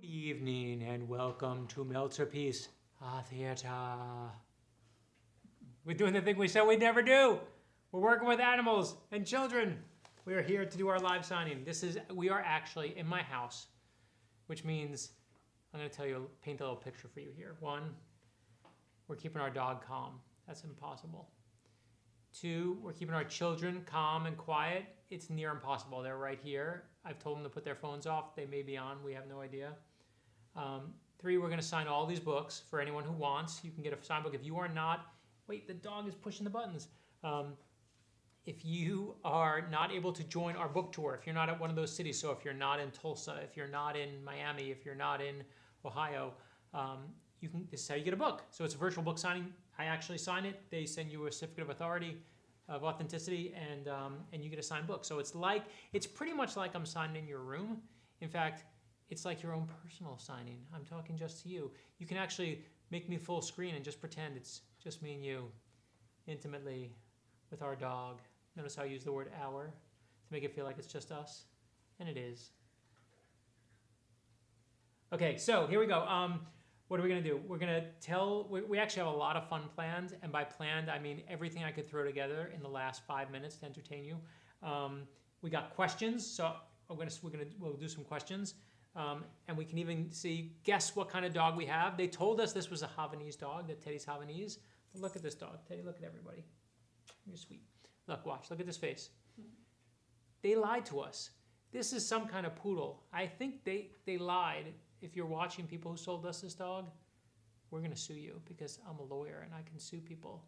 Good evening and welcome to Meltzer Peace Theater. We're doing the thing we said we'd never do. We're working with animals and children. We are here to do our live signing. We are actually in my house, which means I'm going to paint a little picture for you here. One, we're keeping our dog calm. That's impossible. Two, we're keeping our children calm and quiet. It's near impossible. They're right here. I've told them to put their phones off. They may be on. We have no idea. Three, we're going to sign all these books for anyone who wants. You can get a signed book. If you are not, wait, the dog is pushing the buttons. If you are not able to join our book tour, if you're not at one of those cities, so if you're not in Tulsa, if you're not in Miami, if you're not in Ohio, this is how you get a book. So it's a virtual book signing. I actually sign it. They send you a certificate of authority, of authenticity, and you get a signed book. So it's pretty much like I'm signing in your room. In fact, it's like your own personal signing. I'm talking just to you. You can actually make me full screen and just pretend it's just me and you, intimately, with our dog. Notice how I use the word "our" to make it feel like it's just us, and it is. Okay, so here we go. What are we gonna do? We're gonna we actually have a lot of fun planned, and by planned, I mean everything I could throw together in the last 5 minutes to entertain you. We got questions, so we'll do some questions. And we can even guess what kind of dog we have. They told us this was a Havanese dog, that Teddy's Havanese. But look at this dog. Teddy, look at everybody. You're sweet. Look, watch. Look at this face. They lied to us. This is some kind of poodle. I think they lied. If you're watching people who sold us this dog, we're going to sue you because I'm a lawyer and I can sue people.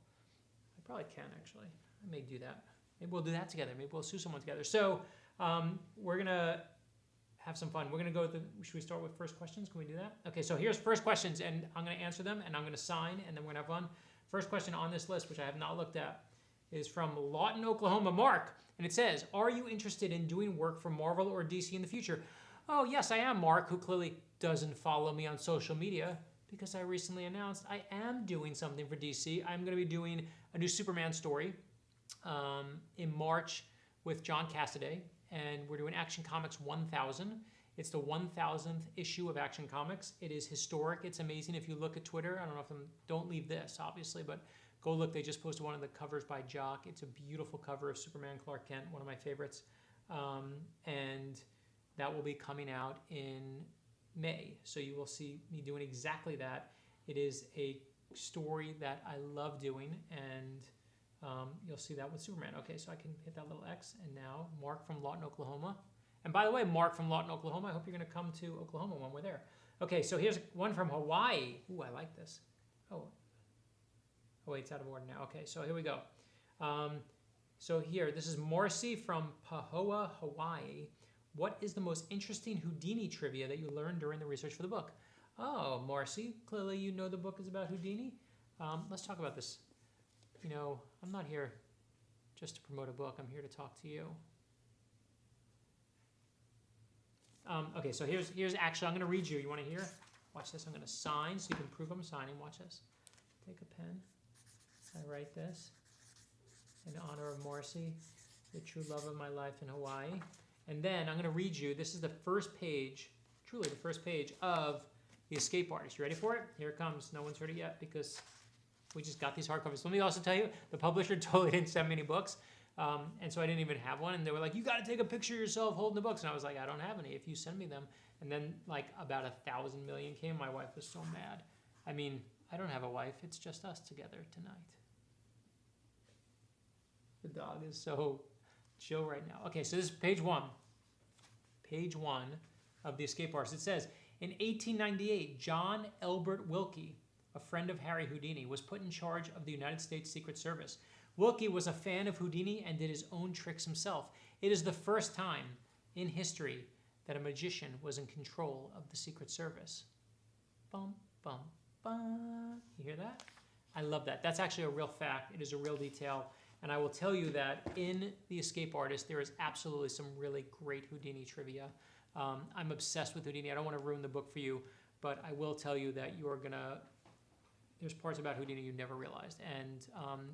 I probably can, actually. I may do that. Maybe we'll do that together. Maybe we'll sue someone together. So we're going to have some fun. We're going to go should we start with first questions? Can we do that? Okay, so here's first questions, and I'm going to answer them, and I'm going to sign, and then we're going to have fun. First question on this list, which I have not looked at, is from Lawton, Oklahoma, Mark, and it says, are you interested in doing work for Marvel or DC in the future? Oh, yes, I am, Mark, who clearly doesn't follow me on social media, because I recently announced I am doing something for DC. I'm going to be doing a new Superman story in March with John Cassaday, and we're doing Action Comics 1000. It's the 1000th issue of Action Comics. It is historic. It's amazing. If you look at Twitter, I don't know if don't leave this, obviously, but go look. They just posted one of the covers by Jock. It's a beautiful cover of Superman Clark Kent, one of my favorites. And that will be coming out in May. So you will see me doing exactly that. It is a story that I love doing, and you'll see that with Superman. Okay, so I can hit that little X, and now Mark from Lawton, Oklahoma. And by the way, Mark from Lawton, Oklahoma, I hope you're going to come to Oklahoma when we're there. Okay, so here's one from Hawaii. Ooh, I like this. Oh, wait, it's out of order now. Okay, so here we go. So here, this is Marcy from Pahoa, Hawaii. What is the most interesting Houdini trivia that you learned during the research for the book? Oh, Marcy, clearly you know the book is about Houdini. Let's talk about this. You know, I'm not here just to promote a book. I'm here to talk to you. Okay, so here's actually, I'm going to read you. You want to hear? Watch this. I'm going to sign so you can prove I'm signing. Watch this. Take a pen. I write this in honor of Marcy, the true love of my life in Hawaii. And then I'm going to read you. This is the first page, truly the first page of The Escape Artist. You ready for it? Here it comes. No one's heard it yet because we just got these hardcovers. Let me also tell you, the publisher totally didn't send me any books. And so I didn't even have one. And they were like, you got to take a picture of yourself holding the books. And I was like, I don't have any. If you send me them. And then like about 1,000 million came. My wife was so mad. I mean, I don't have a wife. It's just us together tonight. The dog is so chill right now. Okay, so this is page one. Page one of The Escape Artist. It says, in 1898, John Elbert Wilkie, a friend of Harry Houdini, was put in charge of the United States Secret Service. Wilkie was a fan of Houdini and did his own tricks himself. It is the first time in history that a magician was in control of the Secret Service. Bum, bum, bum. You hear that? I love that. That's actually a real fact. It is a real detail. And I will tell you that in The Escape Artist, there is absolutely some really great Houdini trivia. I'm obsessed with Houdini. I don't want to ruin the book for you, but I will tell you that you're going to... There's parts about Houdini you never realized. And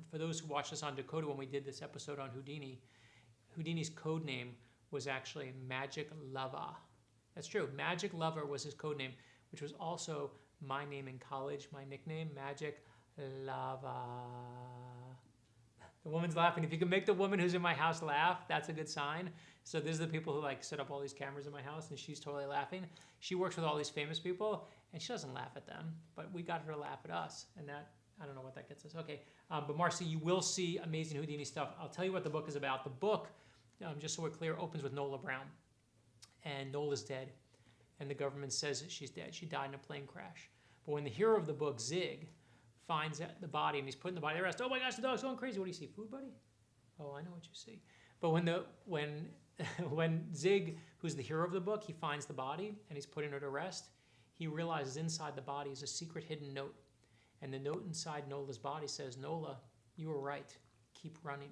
for those who watched us on Dakota when we did this episode on Houdini, Houdini's code name was actually Magic Lava. That's true. Magic Lover was his code name, which was also my name in college, my nickname, Magic Lava. The woman's laughing. If you can make the woman who's in my house laugh, that's a good sign. So these are the people who like set up all these cameras in my house, and she's totally laughing. She works with all these famous people, and she doesn't laugh at them, but we got her to laugh at us, and that, I don't know what that gets us. Okay, but Marcy, you will see amazing Houdini stuff. I'll tell you what the book is about. The book, just so we're clear, opens with Nola Brown, and Nola's dead, and the government says that she's dead. She died in a plane crash. But when the hero of the book, Zig, finds the body and he's putting the body to rest, oh my gosh, the dog's going crazy. What do you see, food, buddy? Oh, I know what you see. But when Zig, who's the hero of the book, he finds the body and he's putting her to rest, he realizes inside the body is a secret hidden note. And the note inside Nola's body says, Nola, you were right. Keep running.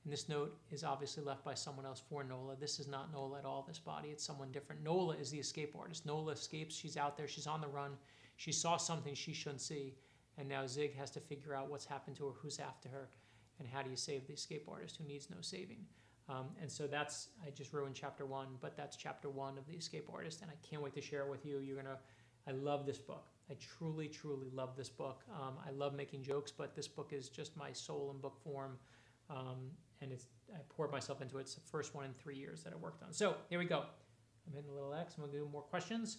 And this note is obviously left by someone else for Nola. This is not Nola at all, this body. It's someone different. Nola is the escape artist. Nola escapes. She's out there. She's on the run. She saw something she shouldn't see. And now Zig has to figure out what's happened to her, who's after her, and how do you save the escape artist who needs no saving. And so that's, I just ruined chapter 1, but that's chapter 1 of The Escape Artist, and I can't wait to share it with you. I love this book. I truly, truly love this book. I love making jokes, but this book is just my soul in book form, and I poured myself into it. It's the first one in 3 years that I worked on. So here we go. I'm hitting a little X. I'm going to do more questions.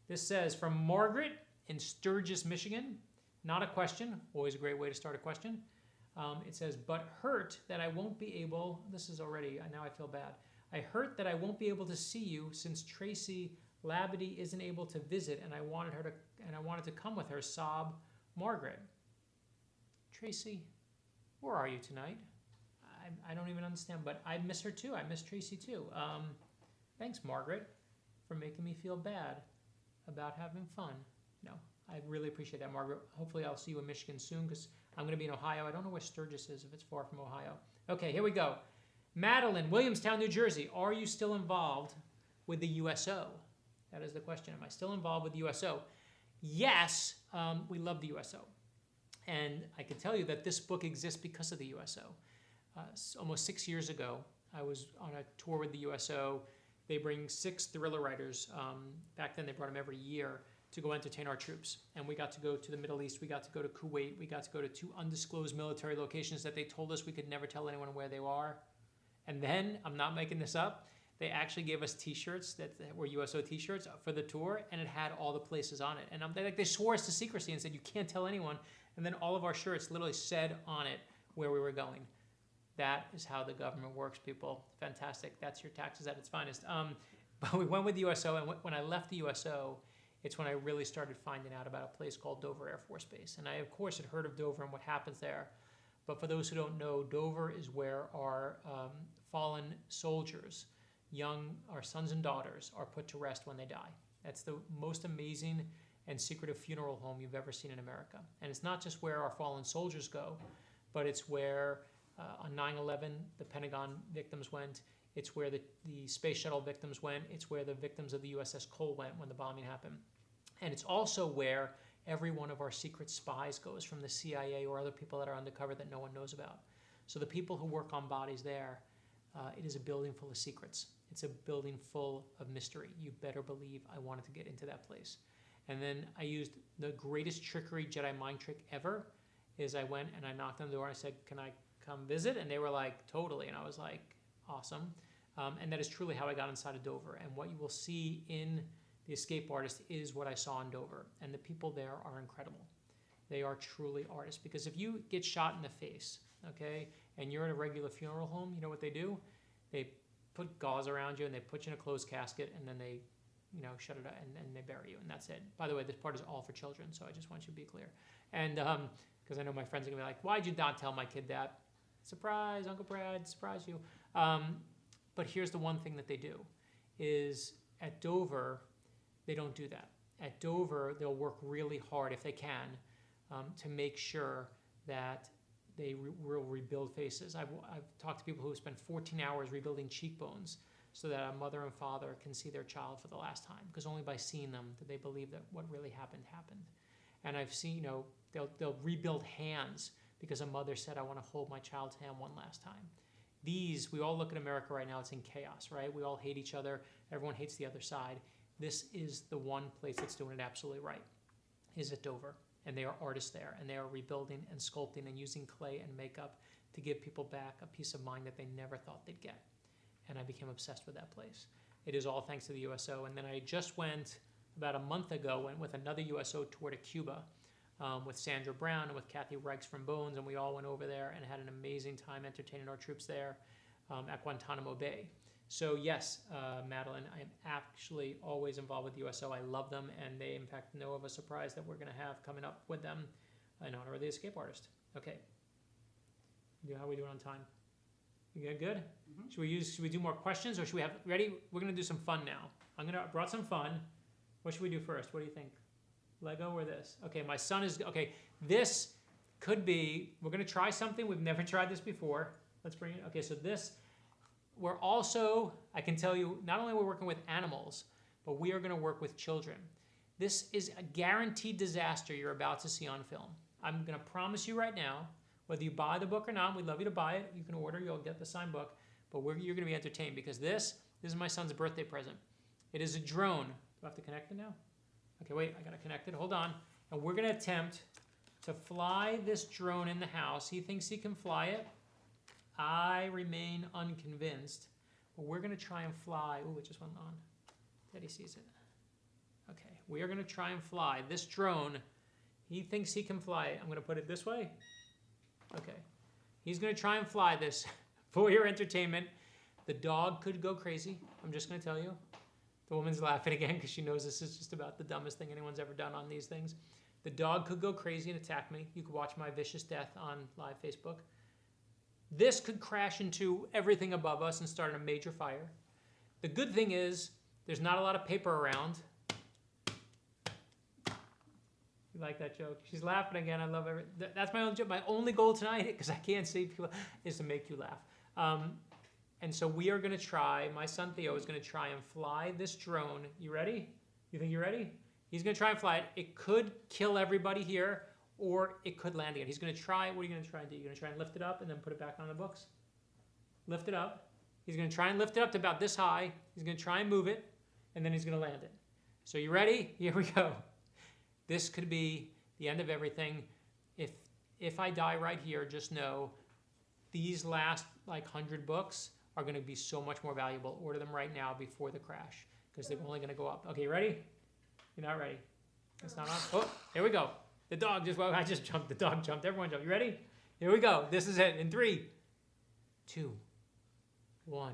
This says, from Margaret in Sturgis, Michigan. Not a question. Always a great way to start a question. It says, but hurt that I won't be able, this is already, now I feel bad. I hurt that I won't be able to see you since Tracy Labadie isn't able to visit and I wanted to come with her, sob Margaret. Tracy, where are you tonight? I don't even understand, but I miss her too. I miss Tracy too. Thanks, Margaret, for making me feel bad about having fun. No, I really appreciate that, Margaret. Hopefully I'll see you in Michigan soon because I'm going to be in Ohio. I don't know where Sturgis is, if it's far from Ohio. Okay, here we go. Madeline, Williamstown, New Jersey. Are you still involved with the USO? That is the question. Am I still involved with the USO? Yes, we love the USO. And I can tell you that this book exists because of the USO. Almost 6 years ago, I was on a tour with the USO. They bring 6 thriller writers. Back then, they brought them every year to go entertain our troops. And we got to go to the Middle East. We got to go to Kuwait. We got to go to 2 undisclosed military locations that they told us we could never tell anyone where they are. And then, I'm not making this up, they actually gave us t-shirts that were USO t-shirts for the tour, and it had all the places on it. And they swore us to secrecy and said, you can't tell anyone. And then all of our shirts literally said on it where we were going. That is how the government works, people. Fantastic. That's your taxes at its finest. But we went with the USO, and when I left the USO, it's when I really started finding out about a place called Dover Air Force Base. And I, of course, had heard of Dover and what happens there. But for those who don't know, Dover is where our fallen soldiers, our sons and daughters, are put to rest when they die. That's the most amazing and secretive funeral home you've ever seen in America. And it's not just where our fallen soldiers go, but it's where on 9/11 the Pentagon victims went. It's where the space shuttle victims went. It's where the victims of the USS Cole went when the bombing happened. And it's also where every one of our secret spies goes from the CIA or other people that are undercover that no one knows about. So the people who work on bodies there, it is a building full of secrets. It's a building full of mystery. You better believe I wanted to get into that place. And then I used the greatest trickery Jedi mind trick ever, is I went and I knocked on the door and I said, can I come visit? And they were like, totally. And I was like, awesome. And that is truly how I got inside of Dover. And what you will see in The Escape Artist is what I saw in Dover. And the people there are incredible. They are truly artists. Because if you get shot in the face, okay, and you're in a regular funeral home, you know what they do? They put gauze around you and they put you in a closed casket and then they, shut it out and they bury you and that's it. By the way, this part is all for children, so I just want you to be clear. And because I know my friends are gonna be like, why'd you not tell my kid that? Surprise, Uncle Brad, surprise you. But here's the one thing that they do, is at Dover, they don't do that. At Dover, they'll work really hard, if they can, to make sure that they will rebuild faces. I've talked to people who spent 14 hours rebuilding cheekbones so that a mother and father can see their child for the last time, because only by seeing them do they believe that what really happened. And I've seen, they'll rebuild hands because a mother said, I want to hold my child's hand one last time. we all look at America right now, it's in chaos, right? We all hate each other. Everyone hates the other side. This is the one place that's doing it absolutely right, is at Dover. And they are artists there, and they are rebuilding and sculpting and using clay and makeup to give people back a peace of mind that they never thought they'd get. And I became obsessed with that place. It is all thanks to the USO. And then I just went, about a month ago, went with another USO tour to Cuba with Sandra Brown and with Kathy Reichs from Bones, and we all went over there and had an amazing time entertaining our troops there at Guantanamo Bay. So yes, Madeline, I am actually always involved with USO. I love them, and they, in fact, know of a surprise that we're going to have coming up with them in honor of the escape artist. Okay. How are we doing on time? You good? Mm-hmm. Should we do more questions, or should we have, ready? We're going to do some fun now. Brought some fun. What should we do first? What do you think? Lego or this? Okay, my son is, okay, this could be, we're going to try something. We've never tried this before. Let's bring it. Okay, so this, we're also, I can tell you, not only are we working with animals, but we are going to work with children. This is a guaranteed disaster you're about to see on film. I'm going to promise you right now, whether you buy the book or not, we'd love you to buy it. You can order, you'll get the signed book, but you're going to be entertained because this is my son's birthday present. It is a drone. Do I have to connect it now? Okay, wait, I got to connect it. Hold on. And we're going to attempt to fly this drone in the house. He thinks he can fly it. I remain unconvinced, but we're going to try and fly. Oh, it just went on. Daddy sees it. Okay, we are going to try and fly this drone. He thinks he can fly it. I'm going to put it this way. Okay. He's going to try and fly this for your entertainment. The dog could go crazy. I'm just going to tell you. The woman's laughing again because she knows this is just about the dumbest thing anyone's ever done on these things. The dog could go crazy and attack me. You could watch my vicious death on live Facebook. This could crash into everything above us and start a major fire. The good thing is there's not a lot of paper around. You like that joke? She's laughing again. I love it. That's my only joke. My only goal tonight, because I can't see people, is to make you laugh. And so we are going to try, my son Theo is going to try and fly this drone. You ready? You think you're ready? He's going to try and fly it. It could kill everybody here, or it could land again. He's going to try. What are you going to try and do? You're going to try and lift it up and then put it back on the books? Lift it up. He's going to try and lift it up to about this high. He's going to try and move it, and then he's going to land it. So you ready? Here we go. This could be the end of everything. If I die right here, just know these last like 100 books are going to be so much more valuable. Order them right now before the crash because they're only going to go up. Okay, you ready? You're not ready. It's not on. Oh, here we go. The dog just, well, I just jumped. The dog jumped. Everyone jumped. You ready? Here we go. This is it. In 3, 2, 1.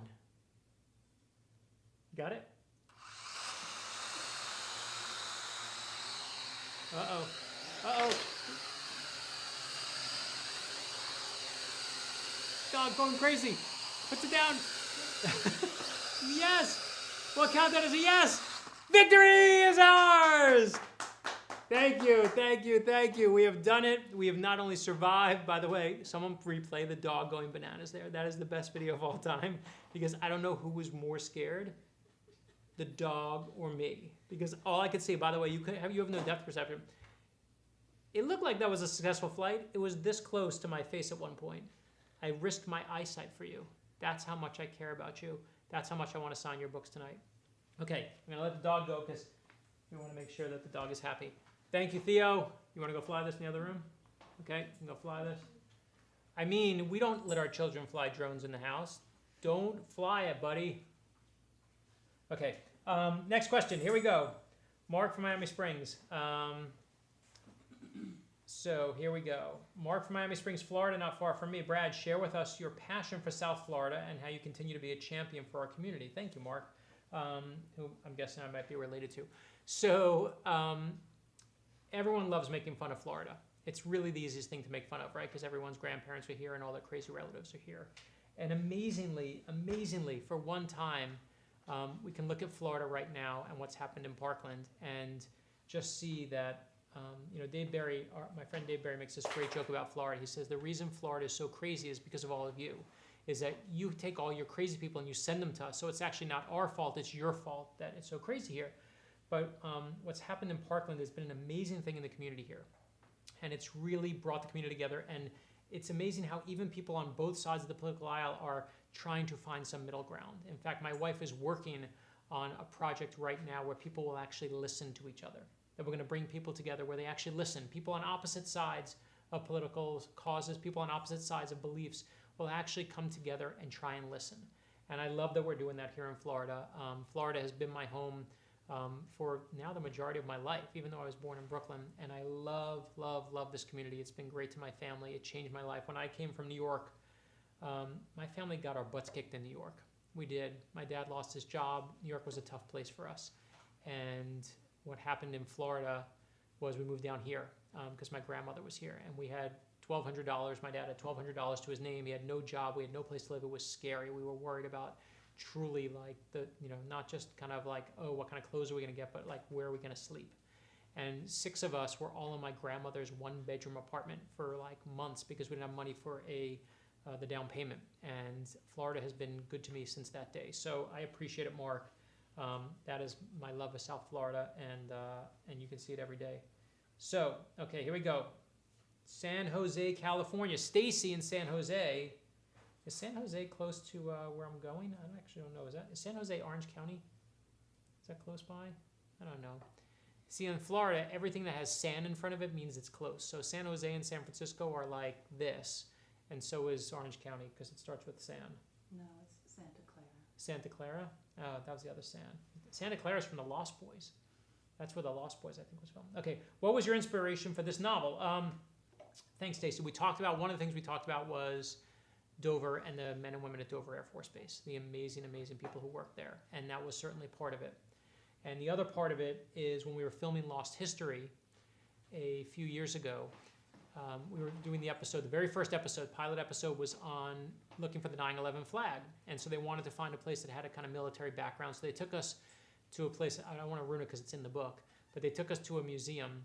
Got it? Uh-oh. Uh-oh. Dog going crazy. Puts it down. Yes. We'll count that as a yes. Victory is ours. Thank you, thank you, thank you. We have done it. We have not only survived, by the way, someone replay the dog going bananas there. That is the best video of all time because I don't know who was more scared, the dog or me. Because all I could see, by the way, you have no depth perception. It looked like that was a successful flight. It was this close to my face at one point. I risked my eyesight for you. That's how much I care about you. That's how much I want to sign your books tonight. Okay, I'm going to let the dog go because we want to make sure that the dog is happy. Thank you, Theo. You want to go fly this in the other room? Okay, you can go fly this. I mean, we don't let our children fly drones in the house. Don't fly it, buddy. Okay, next question. Here we go. Mark from Miami Springs. So here we go. Mark from Miami Springs, Florida, not far from me. Brad, share with us your passion for South Florida and how you continue to be a champion for our community. Thank you, Mark, who I'm guessing I might be related to. So everyone loves making fun of Florida. It's really the easiest thing to make fun of, right? Because everyone's grandparents are here and all their crazy relatives are here. And amazingly, for one time, we can look at Florida right now and what's happened in Parkland and just see that Dave Barry, my friend Dave Barry makes this great joke about Florida. He says the reason Florida is so crazy is because of all of you, is that you take all your crazy people and you send them to us. So it's actually not our fault, it's your fault that it's so crazy here. But what's happened in Parkland has been an amazing thing in the community here. And it's really brought the community together. And it's amazing how even people on both sides of the political aisle are trying to find some middle ground. In fact, my wife is working on a project right now where people will actually listen to each other. That we're going to bring people together where they actually listen. People on opposite sides of political causes, people on opposite sides of beliefs will actually come together and try and listen. And I love that we're doing that here in Florida. Florida has been my home for now the majority of my life, even though I was born in Brooklyn. And I love, love, love this community. It's been great to my family. It changed my life. When I came from New York, my family got our butts kicked in New York. We did. My dad lost his job. New York was a tough place for us. And what happened in Florida was we moved down here because my grandmother was here. And we had $1,200. My dad had $1,200 to his name. He had no job. We had no place to live. It was scary. We were worried about truly like not just kind of like, oh, what kind of clothes are we going to get, but like, where are we going to sleep? And 6 of us were all in my grandmother's 1-bedroom apartment for like months because we didn't have money for the down payment. And Florida has been good to me since that day. So I appreciate it, Mark. That is my love of South Florida, and you can see it every day. So, okay, here we go. San Jose, California. Stacy in San Jose. Is San Jose close to where I'm going? I actually don't know. Is San Jose Orange County? Is that close by? I don't know. See, in Florida, everything that has San in front of it means it's close. So San Jose and San Francisco are like this, and so is Orange County because it starts with San. No, it's Santa Clara. Santa Clara? Oh, that was the other San. Santa Clara is from the Lost Boys. That's where the Lost Boys, I think, was filmed. Okay, what was your inspiration for this novel? Thanks, Stacey. One of the things we talked about was Dover and the men and women at Dover Air Force Base, the amazing, amazing people who work there. And that was certainly part of it. And the other part of it is when we were filming Lost History a few years ago, we were doing the very first episode, pilot episode, was on looking for the 9/11 flag. And so they wanted to find a place that had a kind of military background. So they took us to a place, I don't want to ruin it because it's in the book, but they took us to a museum,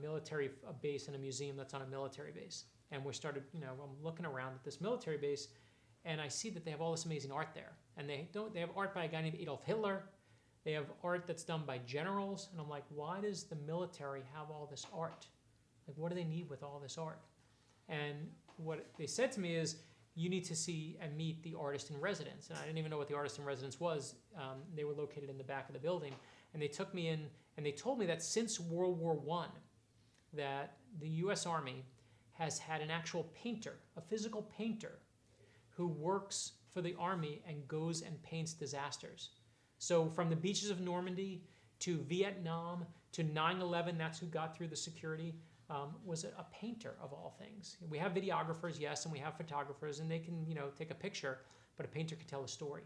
military base and a museum that's on a military base. And we started, I'm looking around at this military base, and I see that they have all this amazing art there. And they have art by a guy named Adolf Hitler. They have art that's done by generals. And I'm like, why does the military have all this art? Like, what do they need with all this art? And what they said to me is, you need to see and meet the artist in residence. And I didn't even know what the artist in residence was. They were located in the back of the building. And they took me in, and they told me that since World War I, that the U.S. Army has had an actual painter, a physical painter, who works for the Army and goes and paints disasters. So from the beaches of Normandy to Vietnam to 9/11, that's who got through the security, was a painter of all things. We have videographers, yes, and we have photographers, and they can, take a picture, but a painter can tell a story.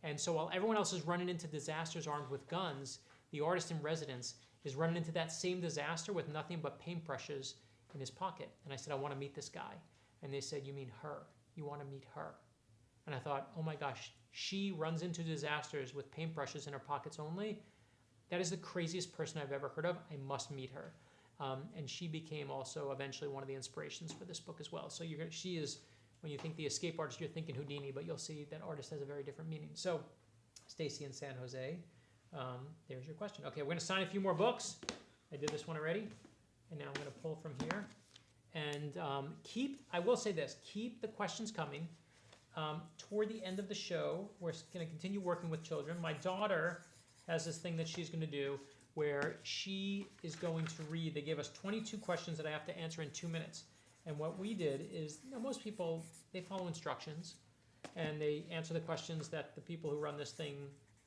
And so while everyone else is running into disasters armed with guns, the artist in residence is running into that same disaster with nothing but paintbrushes in his pocket. And I said, I want to meet this guy. And they said, you mean her? You want to meet her? And I thought, oh my gosh, she runs into disasters with paintbrushes in her pockets only? That is the craziest person I've ever heard of. I must meet her. And she became also eventually one of the inspirations for this book as well. So she is, when you think the escape artist, you're thinking Houdini, but you'll see that artist has a very different meaning. So Stacy in San Jose, there's your question. Okay, we're going to sign a few more books. I did this one already. And now I'm going to pull from here. And I will say this, keep the questions coming. Toward the end of the show, we're going to continue working with children. My daughter has this thing that she's going to do where she is going to read. They gave us 22 questions that I have to answer in 2 minutes. And what we did is, most people, they follow instructions and they answer the questions that the people who run this thing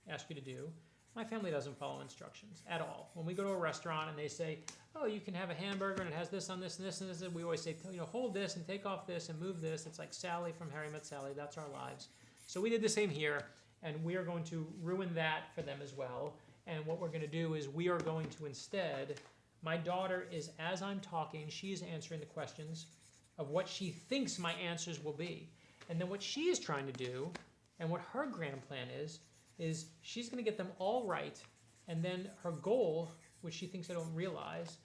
ask you to do. My family doesn't follow instructions at all. When we go to a restaurant and they say, oh, you can have a hamburger and it has this on this and this and this, and we always say, hold this and take off this and move this. It's like Sally from Harry Met Sally. That's our lives. So we did the same here, and we are going to ruin that for them as well. And what we're going to do is we are going to instead, my daughter is, as I'm talking, she's answering the questions of what she thinks my answers will be. And then what she is trying to do, and what her grand plan is she's going to get them all right. And then her goal, which she thinks I don't realize,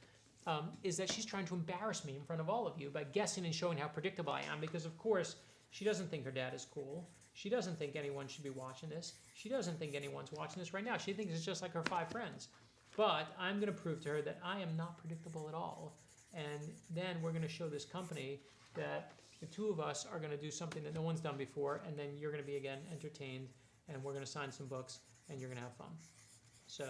is that she's trying to embarrass me in front of all of you by guessing and showing how predictable I am. Because, of course, she doesn't think her dad is cool. She doesn't think anyone should be watching this. She doesn't think anyone's watching this right now. She thinks it's just like her 5 friends. But I'm going to prove to her that I am not predictable at all. And then we're going to show this company that the two of us are going to do something that no one's done before, and then you're going to be, again, entertained, and we're going to sign some books, and you're going to have fun. So,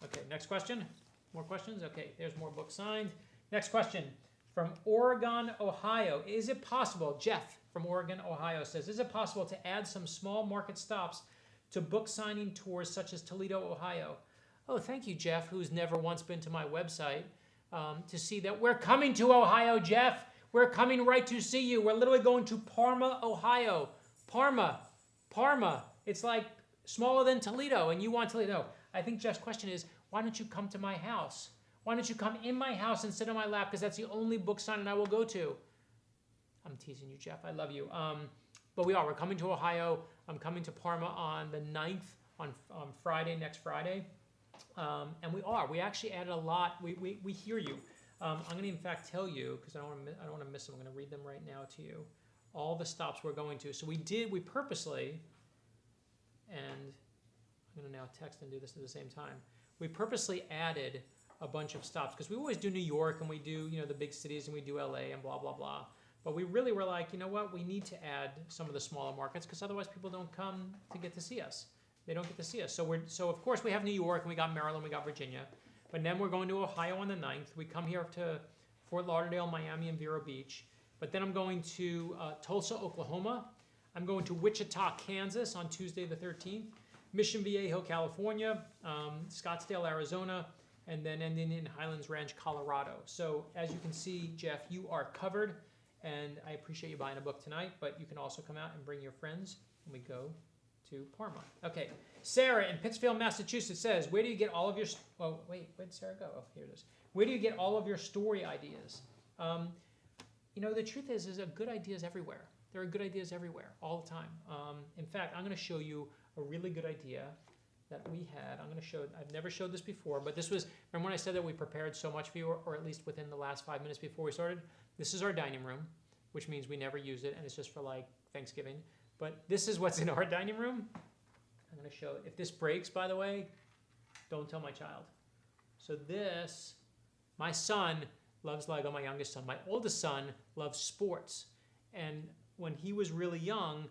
okay, next question. More questions? Okay, there's more books signed. Next question from Oregon, Ohio. Is it possible, Jeff from Oregon, Ohio says, is it possible to add some small market stops to book signing tours such as Toledo, Ohio? Oh, thank you, Jeff, who's never once been to my website, to see that we're coming to Ohio, Jeff. We're coming right to see you. We're literally going to Parma, Ohio. Parma. It's like smaller than Toledo, and you want Toledo. I think Jeff's question is, why don't you come to my house? Why don't you come in my house and sit on my lap, because that's the only book signing I will go to. I'm teasing you, Jeff. I love you. But we're coming to Ohio. I'm coming to Parma on the 9th, on Friday, next Friday. And we actually added a lot. We hear you. I'm going to, in fact, tell you, because I don't want to miss them. I'm going to read them right now to you. All the stops we're going to. So we purposely, and I'm going to now text and do this at the same time. We purposely added a bunch of stops, because we always do New York, and we do, the big cities, and we do LA, and blah, blah, blah. But we really were like, you know what? We need to add some of the smaller markets, because otherwise people don't come to get to see us. They don't get to see us. So of course we have New York, and we got Maryland, we got Virginia. But then we're going to Ohio on the 9th. We come here to Fort Lauderdale, Miami, and Vero Beach. But then I'm going to Tulsa, Oklahoma. I'm going to Wichita, Kansas on Tuesday the 13th. Mission Viejo, California. Scottsdale, Arizona. And then ending in Highlands Ranch, Colorado. So as you can see, Jeff, you are covered. And I appreciate you buying a book tonight. But you can also come out and bring your friends when we go to Parma. Okay, Sarah in Pittsfield, Massachusetts says, where do you get all of your, where'd Sarah go? Oh, here it is. Where do you get all of your story ideas? The truth is a good ideas everywhere. There are good ideas everywhere, all the time. In fact, I'm going to show you a really good idea that we had. I've never showed this before, but this was, remember when I said that we prepared so much for you, or at least within the last 5 minutes before we started? This is our dining room, which means we never use it, and it's just for like Thanksgiving. But this is what's in our dining room. I'm going to show it. If this breaks, by the way, don't tell my child. So this, my son loves Lego, my youngest son. My oldest son loves sports. And when he was really young,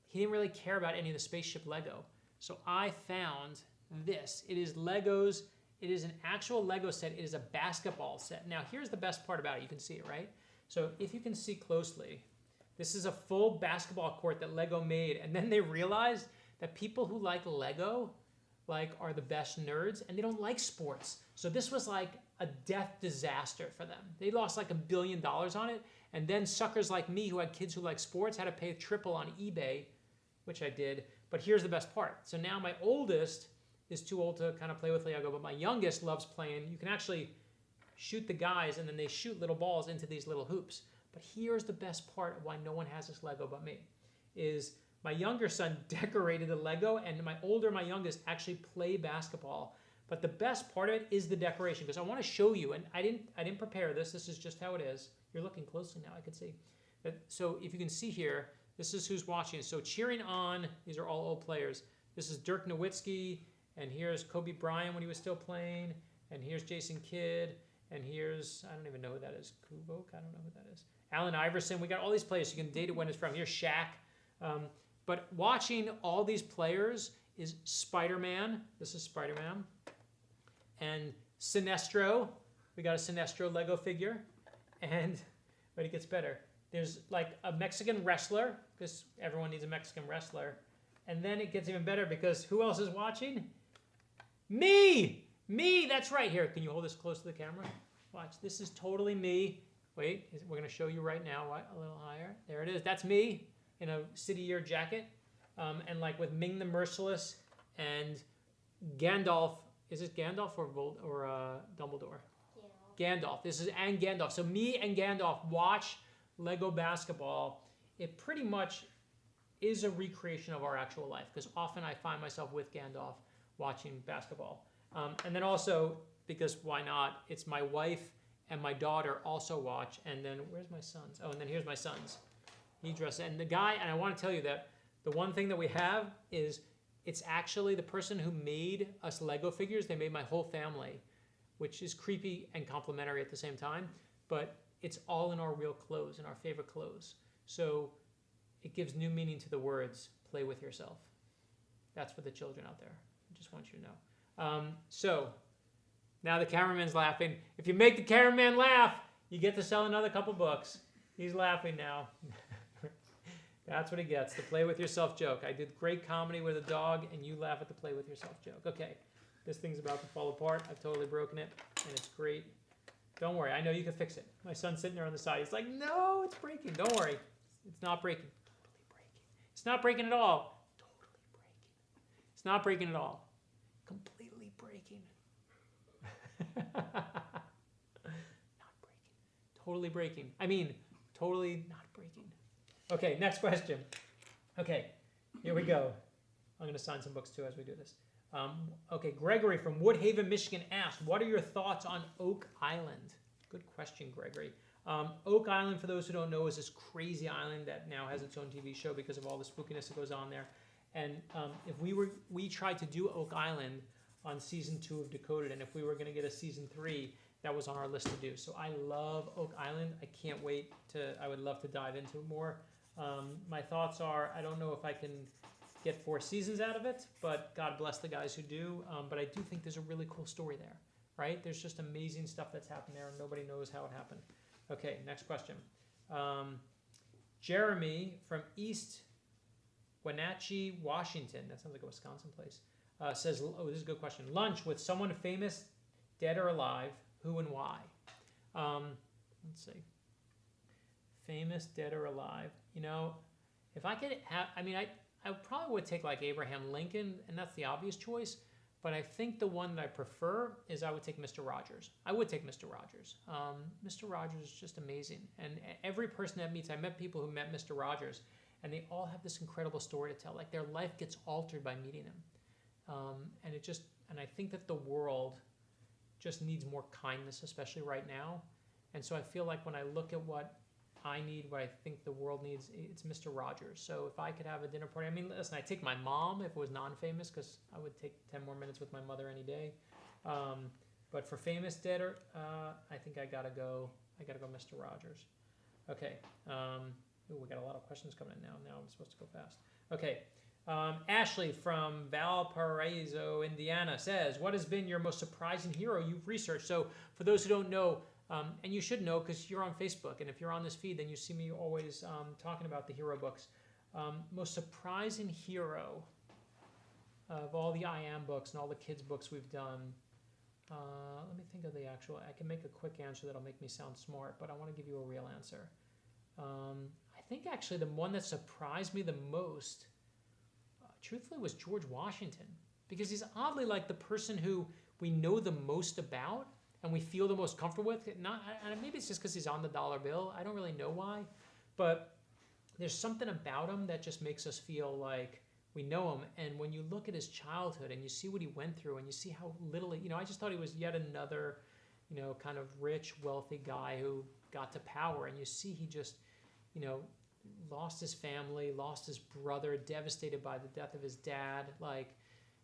he didn't really care about any of the spaceship Lego. So I found this. It is Legos. It is an actual Lego set. It is a basketball set. Now, here's the best part about it. You can see it, right? So if you can see closely, this is a full basketball court that Lego made, and then they realized that people who like Lego are the best nerds, and they don't like sports. So this was like a death disaster for them. They lost like $1 billion on it, and then suckers like me who had kids who like sports had to pay triple on eBay, which I did. But here's the best part. So now my oldest is too old to kind of play with Lego, but my youngest loves playing. You can actually shoot the guys, and then they shoot little balls into these little hoops. But here's the best part of why no one has this Lego but me, is my younger son decorated the Lego, and my youngest actually play basketball. But the best part of it is the decoration, because I want to show you, and I didn't prepare this. This is just how it is. You're looking closely now, I can see. So if you can see here, this is who's watching. So cheering on, these are all old players. This is Dirk Nowitzki, and here's Kobe Bryant when he was still playing, and here's Jason Kidd, and here's, I don't even know who that is, Kubok, I don't know who that is. Allen Iverson, we got all these players. You can date it when it's from. Here's Shaq. But watching all these players is Spider-Man. This is Spider-Man. And Sinestro. We got a Sinestro Lego figure. But it gets better. There's like a Mexican wrestler, because everyone needs a Mexican wrestler. And then it gets even better, because who else is watching? Me! Me! That's right. Here, can you hold this close to the camera? Watch. This is totally me. Wait, we're going to show you right now. What? A little higher. There it is. That's me in a City Year jacket. And like with Ming the Merciless and Gandalf. Is it Gandalf or Dumbledore? Gandalf. This is and Gandalf. So me and Gandalf watch Lego basketball. It pretty much is a recreation of our actual life, because often I find myself with Gandalf watching basketball. And then also, because why not, it's my wife and my daughter also watch. And then, where's my sons? Oh, and then here's my sons. He dresses. And the guy, and I want to tell you that the one thing that we have is, it's actually the person who made us Lego figures. They made my whole family, which is creepy and complimentary at the same time. But it's all in our real clothes, in our favorite clothes. So it gives new meaning to the words, play with yourself. That's for the children out there. I just want you to know. So now the cameraman's laughing. If you make the cameraman laugh, you get to sell another couple books. He's laughing now. That's what he gets, the play with yourself joke. I did great comedy with a dog, and you laugh at the play with yourself joke. Okay, this thing's about to fall apart. I've totally broken it, and it's great. Don't worry, I know you can fix it. My son's sitting there on the side. He's like, no, it's breaking. Don't worry. It's not breaking. Totally breaking. It's not breaking at all. Totally breaking. It's not breaking at all. Completely breaking. Not breaking. Totally breaking. I mean, totally not breaking. Okay, next question. Okay, here we go. I'm going to sign some books too as we do this. Okay, Gregory from Woodhaven, Michigan asked, what are your thoughts on Oak Island? Good question, Gregory. Oak Island, for those who don't know, is this crazy island that now has its own TV show because of all the spookiness that goes on there. And if we tried to do Oak Island on season 2 of Decoded, and if we were going to get a season 3, that was on our list to do. So I love Oak Island. I can't wait I would love to dive into it more. My thoughts are, I don't know if I can get 4 seasons out of it, but God bless the guys who do. But I do think there's a really cool story there, right? There's just amazing stuff that's happened there, and nobody knows how it happened. Okay, next question. Jeremy from East Wenatchee, Washington, that sounds like a Wisconsin place, says, oh, this is a good question. Lunch with someone famous, dead or alive, who and why? Let's see. Famous, dead or alive. You know, if I could have, I probably would take like Abraham Lincoln, and that's the obvious choice. But I think the one that I prefer is I would take Mr. Rogers. I would take Mr. Rogers. Mr. Rogers is just amazing. And every person that meets, I met people who met Mr. Rogers, and they all have this incredible story to tell. Like their life gets altered by meeting him. And I think that the world just needs more kindness, especially right now. And so I feel like when I look at what I need, what I think the world needs, it's Mr. Rogers. So if I could have a dinner party, listen, I'd take my mom if it was non-famous, because I would take 10 more minutes with my mother any day. But for famous, dead, or I think I gotta go Mr. Rogers. Okay. We got a lot of questions coming in now. Now I'm supposed to go fast. Okay. Ashley from Valparaiso, Indiana says, what has been your most surprising hero you've researched? So for those who don't know, and you should know because you're on Facebook, and if you're on this feed, then you see me always talking about the hero books. Most surprising hero of all the I Am books and all the kids' books we've done. Let me think of the actual. I can make a quick answer that'll make me sound smart, but I want to give you a real answer. I think actually the one that surprised me the most, truthfully, was George Washington, because he's oddly like the person who we know the most about and we feel the most comfortable with. Maybe it's just because he's on the dollar bill. I don't really know why, but there's something about him that just makes us feel like we know him. And when you look at his childhood and you see what he went through and you see how little, I just thought he was yet another, kind of rich, wealthy guy who got to power. And you see he just, lost his family, lost his brother, devastated by the death of his dad.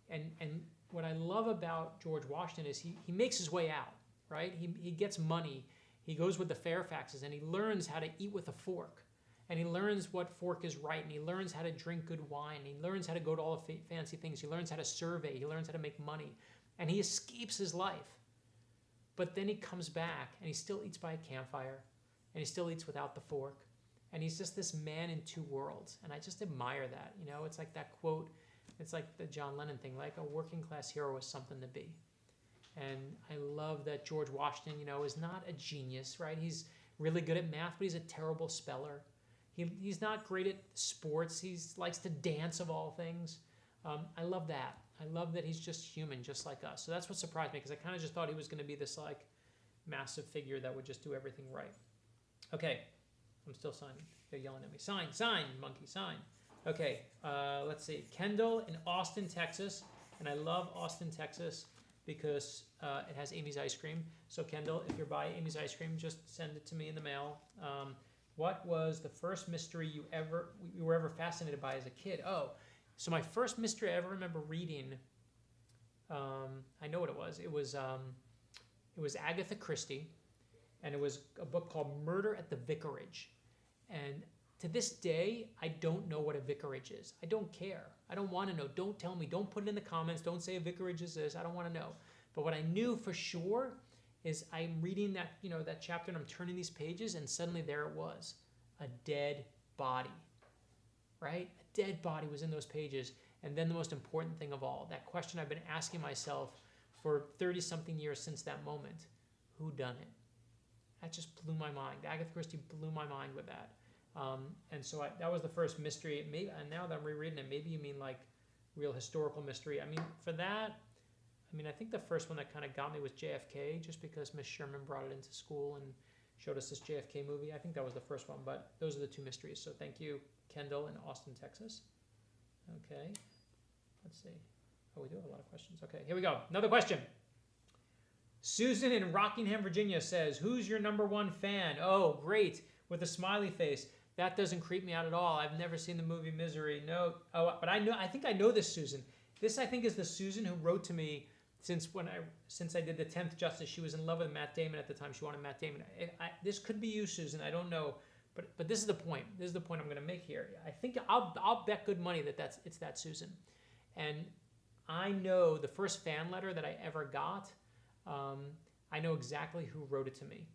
And what I love about George Washington is he makes his way out, right? He gets money. He goes with the Fairfaxes and he learns how to eat with a fork. And he learns what fork is right. And he learns how to drink good wine. He learns how to go to all the fancy things. He learns how to survey. He learns how to make money. And he escapes his life. But then he comes back and he still eats by a campfire. And he still eats without the fork. And he's just this man in two worlds. And I just admire that. It's like that quote. It's like the John Lennon thing, like a working class hero is something to be. And I love that George Washington, is not a genius, right? He's really good at math, but he's a terrible speller. He's not great at sports. He likes to dance of all things. I love that. I love that he's just human, just like us. So that's what surprised me, because I kind of just thought he was going to be this like massive figure that would just do everything right. Okay. I'm still signing. They're yelling at me. Sign, monkey, sign. Okay, let's see. Kendall in Austin, Texas. And I love Austin, Texas because it has Amy's ice cream. So Kendall, if you're by Amy's ice cream, just send it to me in the mail. What was the first mystery you were ever fascinated by as a kid? Oh, so my first mystery I ever remember reading, I know what it was. It was Agatha Christie, and it was a book called Murder at the Vicarage. And to this day, I don't know what a vicarage is. I don't care. I don't want to know. Don't tell me. Don't put it in the comments. Don't say a vicarage is this. I don't want to know. But what I knew for sure is I'm reading that, that chapter, and I'm turning these pages, and suddenly there it was, a dead body, right? A dead body was in those pages. And then the most important thing of all, that question I've been asking myself for 30-something years since that moment, who done it? That just blew my mind. Agatha Christie blew my mind with that. And so that was the first mystery. Maybe, and now that I'm rereading it, maybe you mean like real historical mystery. I mean, for that, I think the first one that kind of got me was JFK, just because Miss Sherman brought it into school and showed us this JFK movie. I think that was the first one, but those are the two mysteries. So thank you, Kendall in Austin, Texas. Okay, let's see. Oh, we do have a lot of questions. Okay, here we go. Another question. Susan in Rockingham, Virginia says, who's your #1 fan? Oh, great, with a smiley face. That doesn't creep me out at all. I've never seen the movie Misery. No. Oh, but I think I know this Susan. This, I think, is the Susan who wrote to me since I did the 10th Justice. She was in love with Matt Damon at the time. She wanted Matt Damon. This could be you, Susan. I don't know. But this is the point. This is the point I'm going to make here. I think I'll bet good money that it's that Susan. And I know the first fan letter that I ever got, I know exactly who wrote it to me.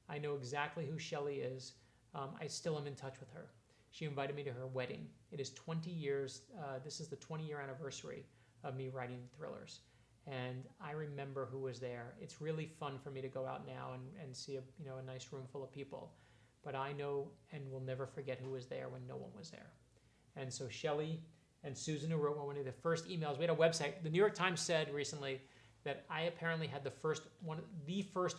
I know exactly who Shelley is. I still am in touch with her. She invited me to her wedding. It is 20 years. This is the 20-year anniversary of me writing thrillers. And I remember who was there. It's really fun for me to go out now and see a nice room full of people. But I know and will never forget who was there when no one was there. And so Shelley and Susan, who wrote one of the first emails, we had a website. The New York Times said recently that I apparently had the first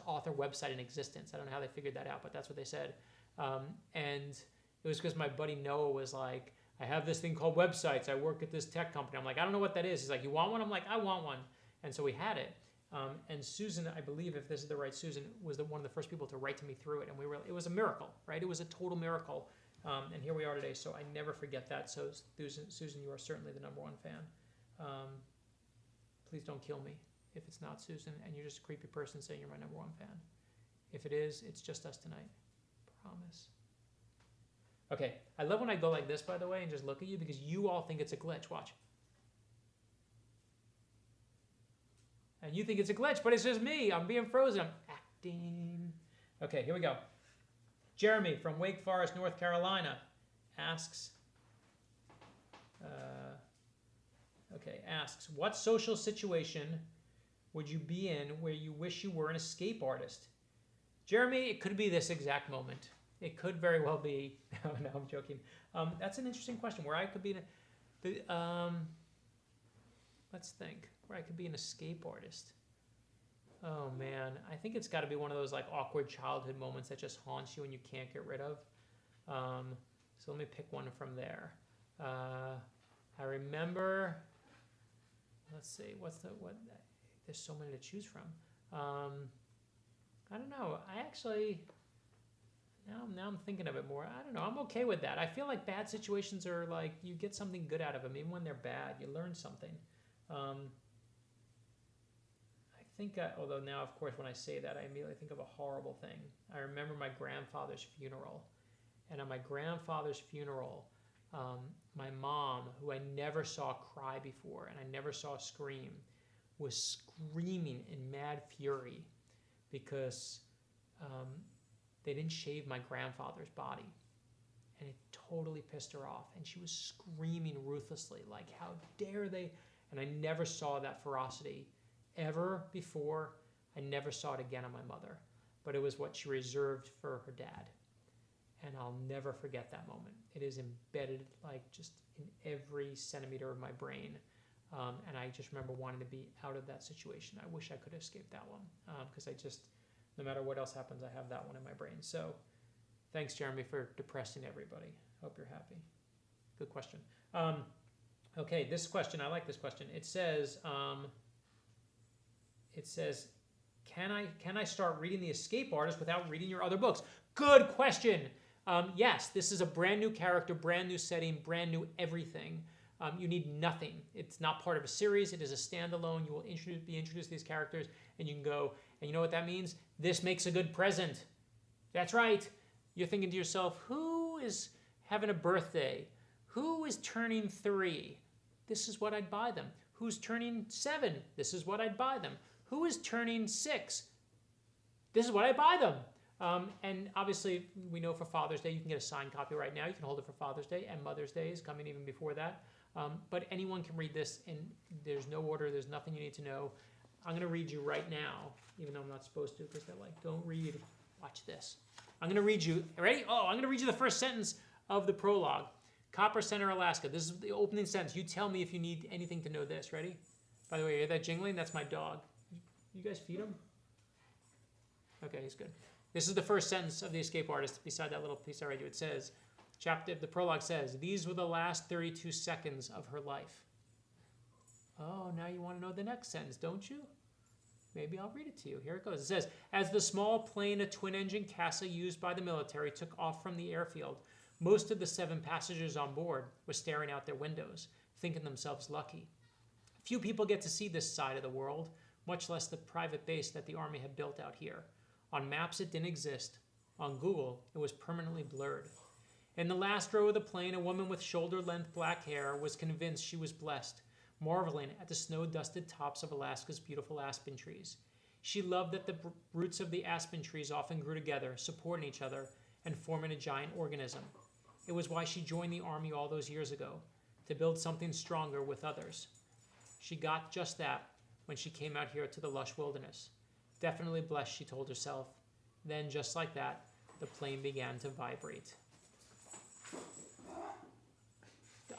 author website in existence. I don't know how they figured that out, but that's what they said. And it was because my buddy Noah was like, I have this thing called websites. I work at this tech company. I'm like, I don't know what that is. He's like, you want one? I'm like, I want one. And so we had it. And Susan, I believe, if this is the right Susan, was one of the first people to write to me through it. And it was a miracle, right? It was a total miracle. And here we are today. So I never forget that. So Susan, you are certainly the #1 fan. Please don't kill me if it's not Susan and you're just a creepy person saying you're my #1 fan. If it is, it's just us tonight. Promise. Okay, I love when I go like this, by the way, and just look at you because you all think it's a glitch. Watch. And you think it's a glitch, but it's just me. I'm being frozen. I'm acting. Okay, here we go. Jeremy from Wake Forest, North Carolina asks, what social situation would you be in where you wish you were an escape artist? Jeremy, it could be this exact moment. It could very well be. No, I'm joking. That's an interesting question. Where I could be, let's think. Where I could be an escape artist. Oh man, I think it's got to be one of those like awkward childhood moments that just haunts you and you can't get rid of. So let me pick one from there. I remember. Let's see. There's so many to choose from. I don't know. Now I'm thinking of it more. I don't know. I'm okay with that. I feel like bad situations are like you get something good out of them, even when they're bad. You learn something. I think, although now, of course, when I say that, I immediately think of a horrible thing. I remember my grandfather's funeral. And at my grandfather's funeral, my mom, who I never saw cry before and I never saw scream, was screaming in mad fury because they didn't shave my grandfather's body. And it totally pissed her off. And she was screaming ruthlessly, like, how dare they? And I never saw that ferocity ever before. I never saw it again on my mother. But it was what she reserved for her dad. And I'll never forget that moment. It is embedded like just in every centimeter of my brain. And I just remember wanting to be out of that situation. I wish I could escape that one. Because no matter what else happens, I have that one in my brain. So thanks, Jeremy, for depressing everybody. Hope you're happy. Good question. Okay, this question, I like this question. It says, can I start reading The Escape Artist without reading your other books? Good question. Yes, this is a brand new character, brand new setting, brand new everything. You need nothing. It's not part of a series. It is a standalone. You will be introduced to these characters, and you can go, and you know what that means? This makes a good present. That's right. You're thinking to yourself, who having a birthday? Who is turning 3? This is what I'd buy them. Who's turning 7? This is what I'd buy them. Who is turning 6? This is what I buy them. And obviously, we know for Father's Day, you can get a signed copy right now. You can hold it for Father's Day, and Mother's Day is coming even before that. But anyone can read this, and there's no order. There's nothing you need to know. I'm going to read you right now, even though I'm not supposed to, because they're like, don't read. Watch this. I'm going to read you. Ready? Oh, I'm going to read you the first sentence of the prologue. Copper Center, Alaska. This is the opening sentence. You tell me if you need anything to know this. Ready? By the way, you hear that jingling? That's my dog. You guys feed him? Okay, he's good. This is the first sentence of The Escape Artist beside that little piece I read you. It says, the prologue says, these were the last 32 seconds of her life. Oh, now you want to know the next sentence, don't you? Maybe I'll read it to you. Here it goes. It says, as the small plane, a twin-engine Casa used by the military, took off from the airfield, most of the 7 passengers on board were staring out their windows, thinking themselves lucky. Few people get to see this side of the world, much less the private base that the Army had built out here. On maps, it didn't exist. On Google, it was permanently blurred. In the last row of the plane, a woman with shoulder-length black hair was convinced she was blessed, marveling at the snow-dusted tops of Alaska's beautiful aspen trees. She loved that the roots of the aspen trees often grew together, supporting each other, and forming a giant organism. It was why she joined the Army all those years ago, to build something stronger with others. She got just that when she came out here to the lush wilderness. Definitely blessed, she told herself. Then, just like that, the plane began to vibrate.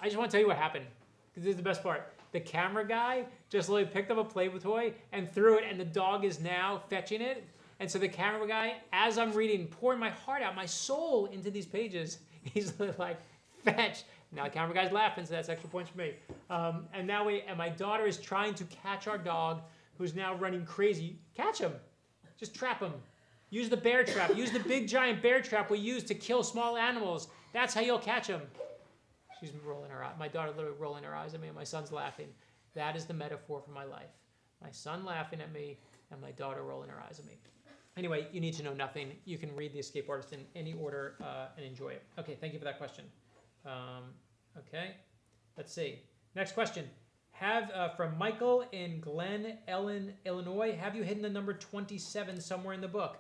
I just want to tell you what happened, because this is the best part. The camera guy just literally picked up a Playboy toy and threw it, and the dog is now fetching it. And so the camera guy, as I'm reading, pouring my heart out, my soul into these pages, he's like, fetch. Now the camera guy's laughing, so that's extra points for me. And my daughter is trying to catch our dog, who's now running crazy. Catch him. Just trap him. Use the bear trap. Use the big giant bear trap we use to kill small animals. That's how you'll catch him. She's rolling her eyes. My daughter literally rolling her eyes at me, and my son's laughing. That is the metaphor for my life. My son laughing at me, and my daughter rolling her eyes at me. Anyway, you need to know nothing. You can read The Escape Artist in any order and enjoy it. Okay, thank you for that question. Okay, let's see. Next question. From Michael in Glen Ellen, Illinois. Have you hidden the number 27 somewhere in the book?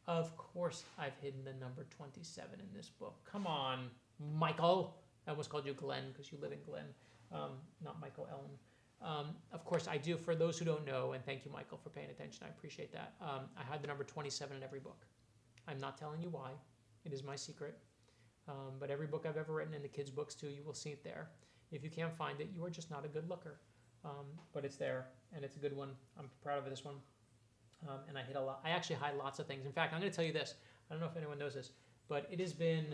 Of course I've hidden the number 27 in this book. Come on, Michael. I almost called you Glenn because you live in Glen, not Michael Ellen. Of course I do. For those who don't know, and thank you, Michael, for paying attention. I appreciate that. I had the number 27 in every book. I'm not telling you why. It is my secret. But every book I've ever written, in the kids' books too, you will see it there. If you can't find it, you are just not a good looker. But it's there, and it's a good one. I'm proud of this one. And I hid a lot. I actually hide lots of things. In fact, I'm going to tell you this. I don't know if anyone knows this, but it has been,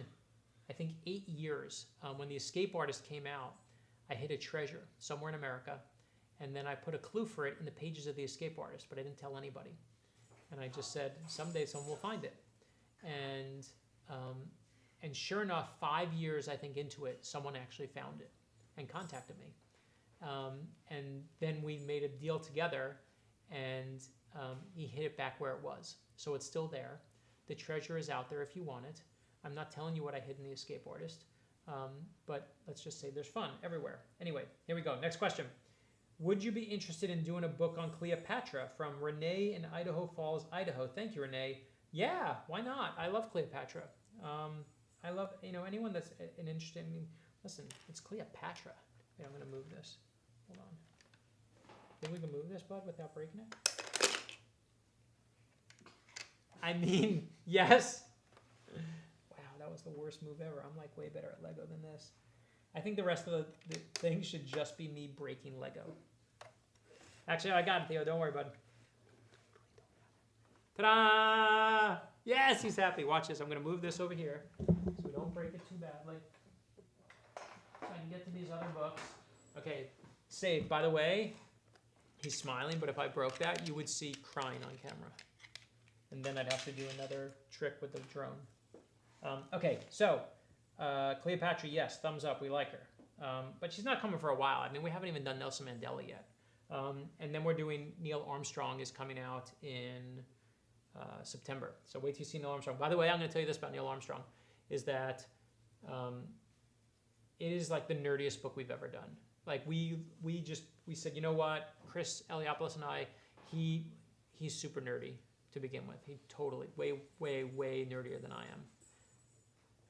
I think, 8 years. When The Escape Artist came out, I hid a treasure somewhere in America, and then I put a clue for it in the pages of The Escape Artist, but I didn't tell anybody. And I just said, someday someone will find it. And sure enough, 5 years, I think, into it, someone actually found it and contacted me. And then we made a deal together, and he hid it back where it was. So it's still there. The treasure is out there if you want it. I'm not telling you what I hid in The Escape Artist, but let's just say there's fun everywhere. Anyway, here we go. Next question. Would you be interested in doing a book on Cleopatra? From Renee in Idaho Falls, Idaho. Thank you, Renee. Yeah, why not? I love Cleopatra. I love, anyone that's an interest in, listen, it's Cleopatra. Wait, I'm going to move this. Hold on. Think we can move this, bud, without breaking it? I mean, yes. Wow, that was the worst move ever. I'm like way better at Lego than this. I think the rest of the thing should just be me breaking Lego. Actually, I got it, Theo. Don't worry, bud. Ta-da! Yes, he's happy. Watch this. I'm going to move this over here so we don't break it too badly. So I can get to these other books. Okay, saved. By the way, he's smiling, but if I broke that, you would see crying on camera. And then I'd have to do another trick with the drone. Okay, so Cleopatra, yes, thumbs up. We like her. But she's not coming for a while. I mean, we haven't even done Nelson Mandela yet. And then we're doing Neil Armstrong is coming out in September. So wait till you see Neil Armstrong. By the way, I'm going to tell you this about Neil Armstrong, is that It is like the nerdiest book we've ever done. Like we said, you know what, Chris Eliopoulos and I, he's super nerdy to begin with. He totally way nerdier than I am.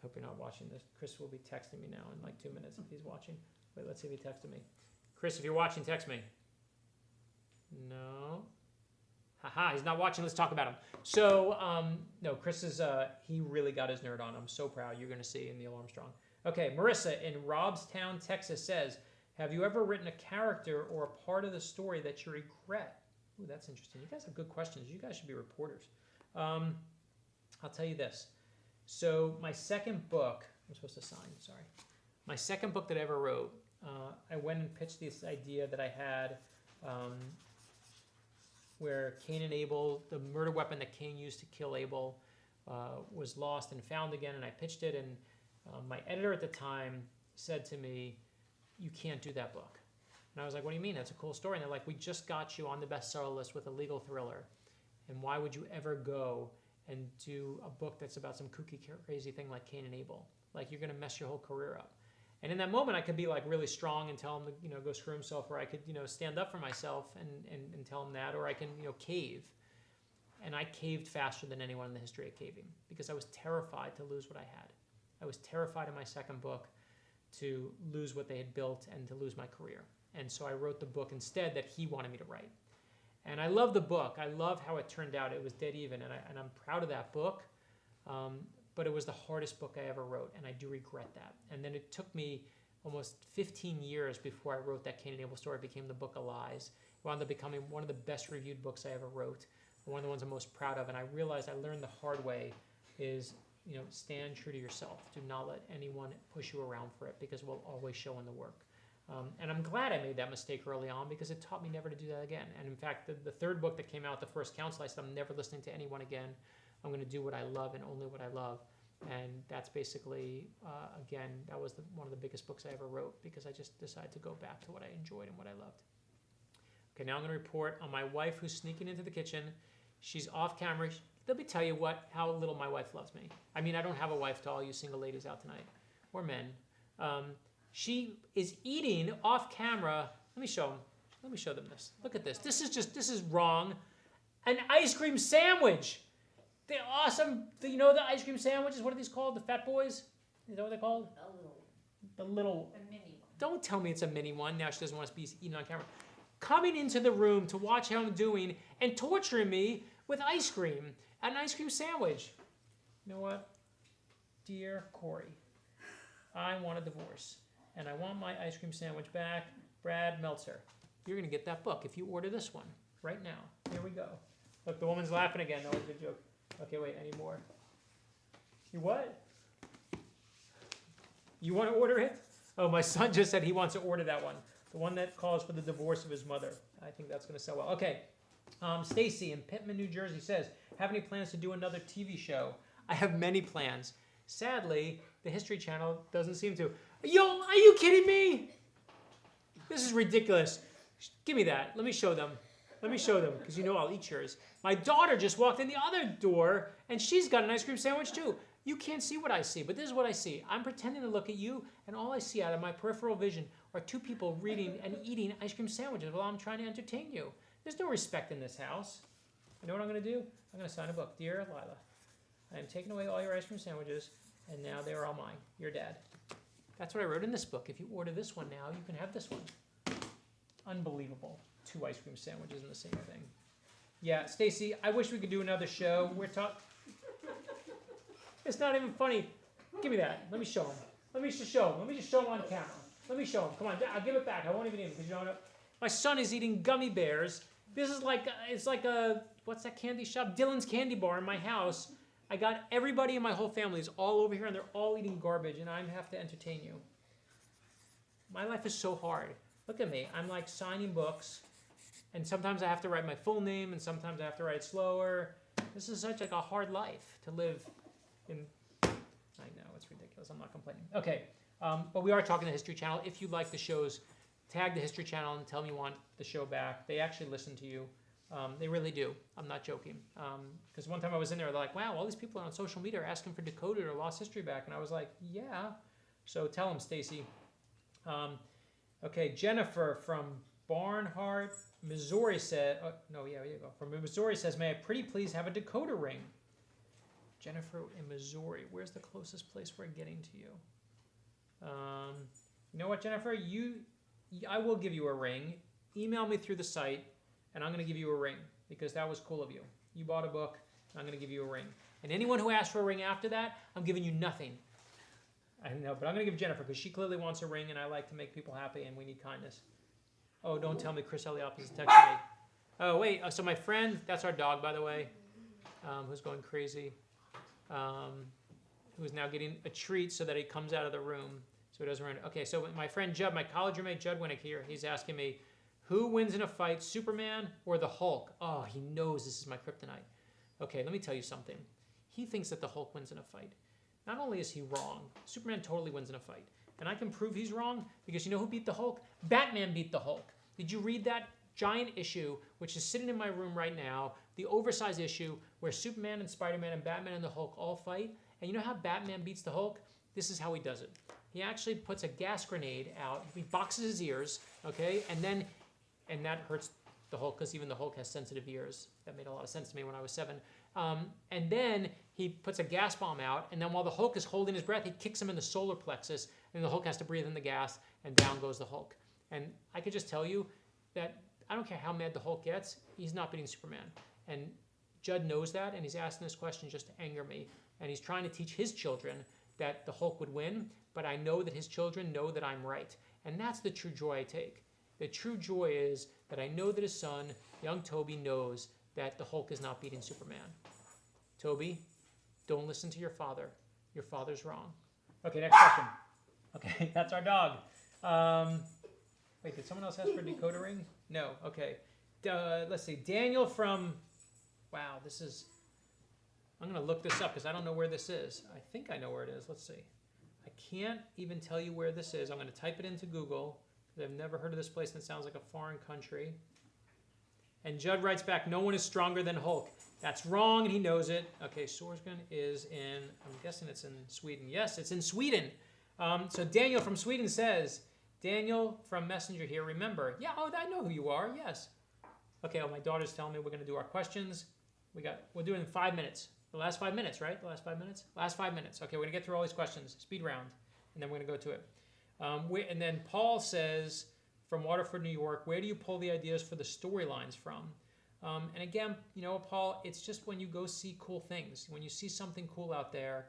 Hope you're not watching this. Chris will be texting me now in like 2 minutes if he's watching. Wait, let's see if he texted me. Chris, if you're watching, text me. No. Haha, he's not watching. Let's talk about him. So, no, Chris is, he really got his nerd on. I'm so proud. You're going to see in Neil Armstrong. Okay, Marissa in Robstown, Texas says, have you ever written a character or a part of the story that you regret? Ooh, that's interesting. You guys have good questions. You guys should be reporters. I'll tell you this. So my second book, I'm supposed to sign, sorry. My second book that I ever wrote, I went and pitched this idea that I had where Cain and Abel, the murder weapon that Cain used to kill Abel, was lost and found again, and I pitched it, and my editor at the time said to me, you can't do that book. And I was like, what do you mean? That's a cool story. And they're like, we just got you on the bestseller list with a legal thriller, and why would you ever go and do a book that's about some kooky, crazy thing like Cain and Abel? Like, you're going to mess your whole career up. And in that moment, I could be like really strong and tell him to, go screw himself, or I could, stand up for myself and tell him that, or I can, cave. And I caved faster than anyone in the history of caving because I was terrified to lose what I had. I was terrified in my second book to lose what they had built and to lose my career. And so I wrote the book instead that he wanted me to write. And I love the book. I love how it turned out. It was dead even, and I'm proud of that book. But it was the hardest book I ever wrote, and I do regret that. And then it took me almost 15 years before I wrote that Cain and Abel story. It became the Book of Lies. It wound up becoming one of the best reviewed books I ever wrote, one of the ones I'm most proud of. And I realized, I learned the hard way, is stand true to yourself. Do not let anyone push you around for it, because it will always show in the work. And I'm glad I made that mistake early on, because it taught me never to do that again. And in fact, the third book that came out, The First Council, I said, I'm never listening to anyone again. I'm going to do what I love and only what I love. And that's basically, again, that was one of the biggest books I ever wrote, because I just decided to go back to what I enjoyed and what I loved. Okay, now I'm going to report on my wife, who's sneaking into the kitchen. She's off camera. Let me tell you how little my wife loves me. I mean, I don't have a wife to all you single ladies out tonight, or men. She is eating off camera. Let me show them. Let me show them this. Look at this. This is wrong. An ice cream sandwich. The awesome, the ice cream sandwiches, what are these called? The Fat Boys? Is that what they're called? The little. A mini one. Don't tell me it's a mini one. Now she doesn't want to be eating on camera. Coming into the room to watch how I'm doing and torturing me with ice cream, an ice cream sandwich. You know what? Dear Corey, I want a divorce, and I want my ice cream sandwich back. Brad Meltzer, you're going to get that book if you order this one right now. Here we go. Look, the woman's laughing again. That was a good joke. Okay, wait, any more? You what? You want to order it? Oh, my son just said he wants to order that one. The one that calls for the divorce of his mother. I think that's going to sell well. Okay. Stacy in Pittman, New Jersey says, have any plans to do another TV show? I have many plans. Sadly, the History Channel doesn't seem to. Yo, are you kidding me? This is ridiculous. Give me that. Let me show them. Let me show them, because I'll eat yours. My daughter just walked in the other door, and she's got an ice cream sandwich too. You can't see what I see, but this is what I see. I'm pretending to look at you, and all I see out of my peripheral vision are two people reading and eating ice cream sandwiches while I'm trying to entertain you. There's no respect in this house. You know what I'm going to do? I'm going to sign a book. Dear Lila, I am taking away all your ice cream sandwiches, and now they are all mine. Your dad. That's what I wrote in this book. If you order this one now, you can have this one. Unbelievable. 2 ice cream sandwiches in the same thing. Yeah, Stacy, I wish we could do another show. It's not even funny. Give me that. Let me show him. Let me just show him. Let me just show him on camera. Let me show him. Come on, I'll give it back. I won't even eat it because my son is eating gummy bears. This is it's like a, what's that candy shop? Dylan's Candy Bar in my house. I got everybody in my whole family is all over here, and they're all eating garbage, and I have to entertain you. My life is so hard. Look at me. I'm like signing books. And sometimes I have to write my full name, and sometimes I have to write slower. This is such a hard life to live in. I know, it's ridiculous. I'm not complaining. Okay, but we are talking to the History Channel. If you like the shows, tag the History Channel and tell them you want the show back. They actually listen to you. They really do. I'm not joking. Because one time I was in there, they're like, wow, all these people on social media are asking for decoded or lost history back. And I was like, yeah. So tell them, Stacy. Okay, Jennifer from Barnhart, Missouri said, here you go. From Missouri says, may I pretty please have a decoder ring? Jennifer in Missouri, where's the closest place we're getting to you? You know what, Jennifer? I will give you a ring. Email me through the site, and I'm going to give you a ring because that was cool of you. You bought a book, and I'm going to give you a ring. And anyone who asks for a ring after that, I'm giving you nothing. I know, but I'm going to give Jennifer because she clearly wants a ring, and I like to make people happy, and we need kindness. Oh, don't tell me Chris Eliopoulos is texting me. Oh, wait. So my friend, that's our dog, by the way, who's going crazy, who's now getting a treat so that he comes out of the room so he doesn't run. Okay, so my friend Judd, my college roommate Judd Winnick here, he's asking me, who wins in a fight, Superman or the Hulk? Oh, he knows this is my kryptonite. Okay, let me tell you something. He thinks that the Hulk wins in a fight. Not only is he wrong, Superman totally wins in a fight. And I can prove he's wrong because you know who beat the Hulk? Batman beat the Hulk. Did you read that giant issue, which is sitting in my room right now, the oversized issue where Superman and Spider-Man and Batman and the Hulk all fight? And you know how Batman beats the Hulk? This is how he does it. He actually puts a gas grenade out, he boxes his ears, okay? And that hurts the Hulk because even the Hulk has sensitive ears. That made a lot of sense to me when I was 7. And then he puts a gas bomb out, and then while the Hulk is holding his breath, he kicks him in the solar plexus, and the Hulk has to breathe in the gas, and down goes the Hulk. And I could just tell you that I don't care how mad the Hulk gets, he's not beating Superman. And Judd knows that, and he's asking this question just to anger me. And he's trying to teach his children that the Hulk would win, but I know that his children know that I'm right. And that's the true joy I take. The true joy is that I know that his son, young Toby, knows that the Hulk is not beating Superman. Toby, don't listen to your father. Your father's wrong. Okay, next question. Okay, that's our dog. Wait, did someone else ask for a decoder ring? No, okay. Let's see, Daniel from, wow, this is, I'm going to look this up because I don't know where this is. I think I know where it is. Let's see. I can't even tell you where this is. I'm going to type it into Google because I've never heard of this place and it sounds like a foreign country. And Judd writes back, no one is stronger than Hulk. That's wrong, and he knows it. Okay, Sorsgun is in, I'm guessing it's in Sweden. Yes, it's in Sweden. So Daniel from Sweden says, Daniel from Messenger here, remember, yeah, oh, I know who you are, yes. Okay, well, my daughter's telling me we're going to do our questions. We'll do it in 5 minutes. The last 5 minutes, right? The last 5 minutes? Last 5 minutes. Okay, we're going to get through all these questions. Speed round. And then we're going to go to it. And then Paul says, from Waterford, New York, where do you pull the ideas for the storylines from? And again, you know, Paul, it's just when you go see cool things. When you see something cool out there,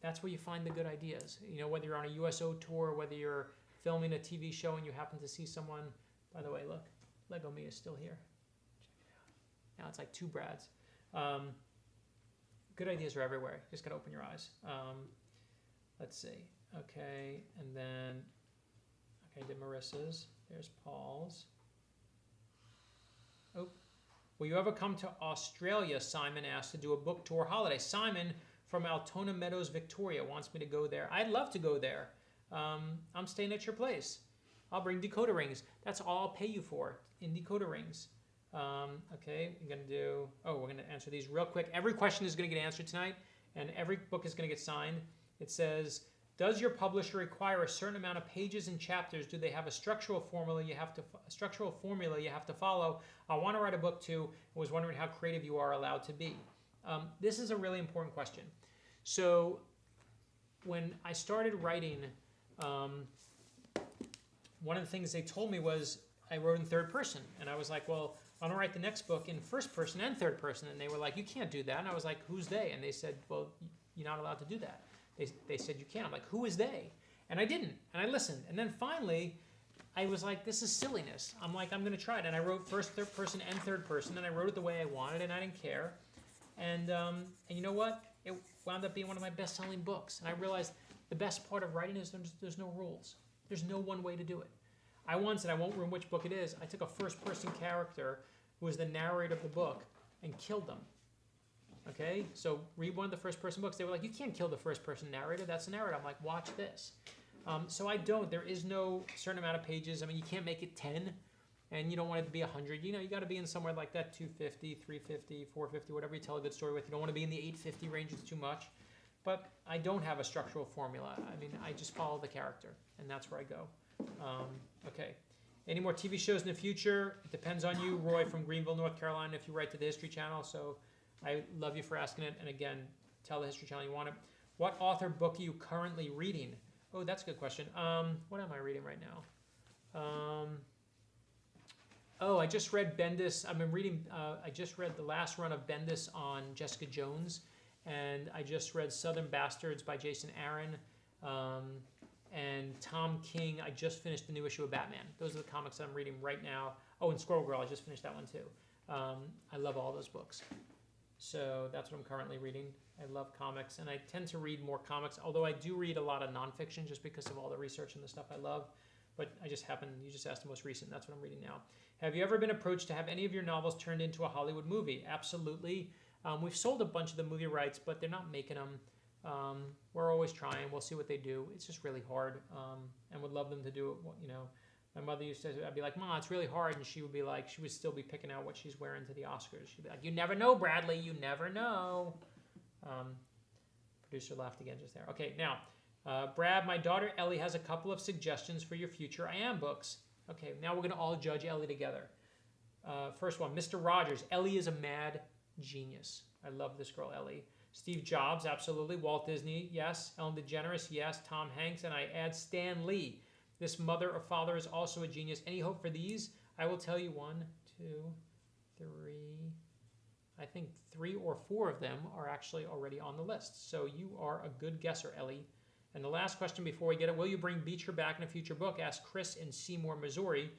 that's where you find the good ideas. You know, whether you're on a USO tour, whether you're filming a TV show and you happen to see someone. By the way, look, Lego Me is still here. Check it out. Now it's like 2 Brads. Good ideas are everywhere. You just got to open your eyes. Let's see. Okay, and then, okay, I did Marissa's. There's Paul's. Oh, will you ever come to Australia? Simon asked to do a book tour holiday. Simon from Altona Meadows, Victoria wants me to go there. I'd love to go there. I'm staying at your place. I'll bring decoder rings. That's all I'll pay you for in decoder rings. Okay, we're going to answer these real quick. Every question is going to get answered tonight, and every book is going to get signed. It says, does your publisher require a certain amount of pages and chapters? Do they have a structural formula you have to follow? I want to write a book too. I was wondering how creative you are allowed to be. This is a really important question. So when I started writing, one of the things they told me was I wrote in third person. And I was like, well, I'm going to write the next book in first person and third person. And they were like, you can't do that. And I was like, who's they? And they said, well, you're not allowed to do that. They said you can. I'm like, who is they? And I didn't. And I listened. And then finally, I was like, this is silliness. I'm like, I'm going to try it. And I wrote first, third person, and third person. And I wrote it the way I wanted, and I didn't care. And you know what? It wound up being one of my best-selling books. And I realized the best part of writing is there's no rules. There's no one way to do it. I once, and I won't ruin which book it is, I took a first-person character who was the narrator of the book and killed them. Okay, so read one of the first-person books. They were like, you can't kill the first-person narrator. That's the narrator. I'm like, watch this. So I don't. There is no certain amount of pages. I mean, you can't make it 10. and you don't want it to be 100. You know, you got to be in somewhere like that 250, 350, 450, whatever you tell a good story with. You don't want to be in the 850 range, it's too much. But I don't have a structural formula. I mean, I just follow the character, and that's where I go. Okay. Any more TV shows in the future? It depends on you, Roy from Greenville, North Carolina, if you write to the History Channel. So I love you for asking it. And again, tell the History Channel you want it. What author book are you currently reading? Oh, that's a good question. What am I reading right now? Oh, I just read Bendis. I've been reading, I just read the last run of Bendis on Jessica Jones. And I just read Southern Bastards by Jason Aaron. And Tom King, I just finished the new issue of Batman. Those are the comics that I'm reading right now. Oh, and Squirrel Girl, I just finished that one too. I love all those books. So that's what I'm currently reading. I love comics, and I tend to read more comics, although I do read a lot of nonfiction just because of all the research and the stuff I love. But you just asked the most recent, that's what I'm reading now. Have you ever been approached to have any of your novels turned into a Hollywood movie? Absolutely. We've sold a bunch of the movie rights, but they're not making them. We're always trying. We'll see what they do. It's just really hard, and would love them to do it. You know, my mother used to. I'd be like, "Mom, it's really hard," and she would be like, she would still be picking out what she's wearing to the Oscars. She'd be like, "You never know, Bradley. You never know." Producer laughed again just there. Okay, now, Brad, my daughter Ellie has a couple of suggestions for your future I Am books. Okay, now we're gonna all judge Ellie together. First one, Mr. Rogers. Ellie is a mad genius. I love this girl, Ellie. Steve Jobs, absolutely. Walt Disney, yes. Ellen DeGeneres, yes. Tom Hanks, and I add Stan Lee. This mother or father is also a genius. Any hope for these? I will tell you 1, 2, 3. I think 3 or 4 of them are actually already on the list. So you are a good guesser, Ellie. And the last question before we get it, will you bring Beecher back in a future book? Asked Chris in Seymour, Missouri.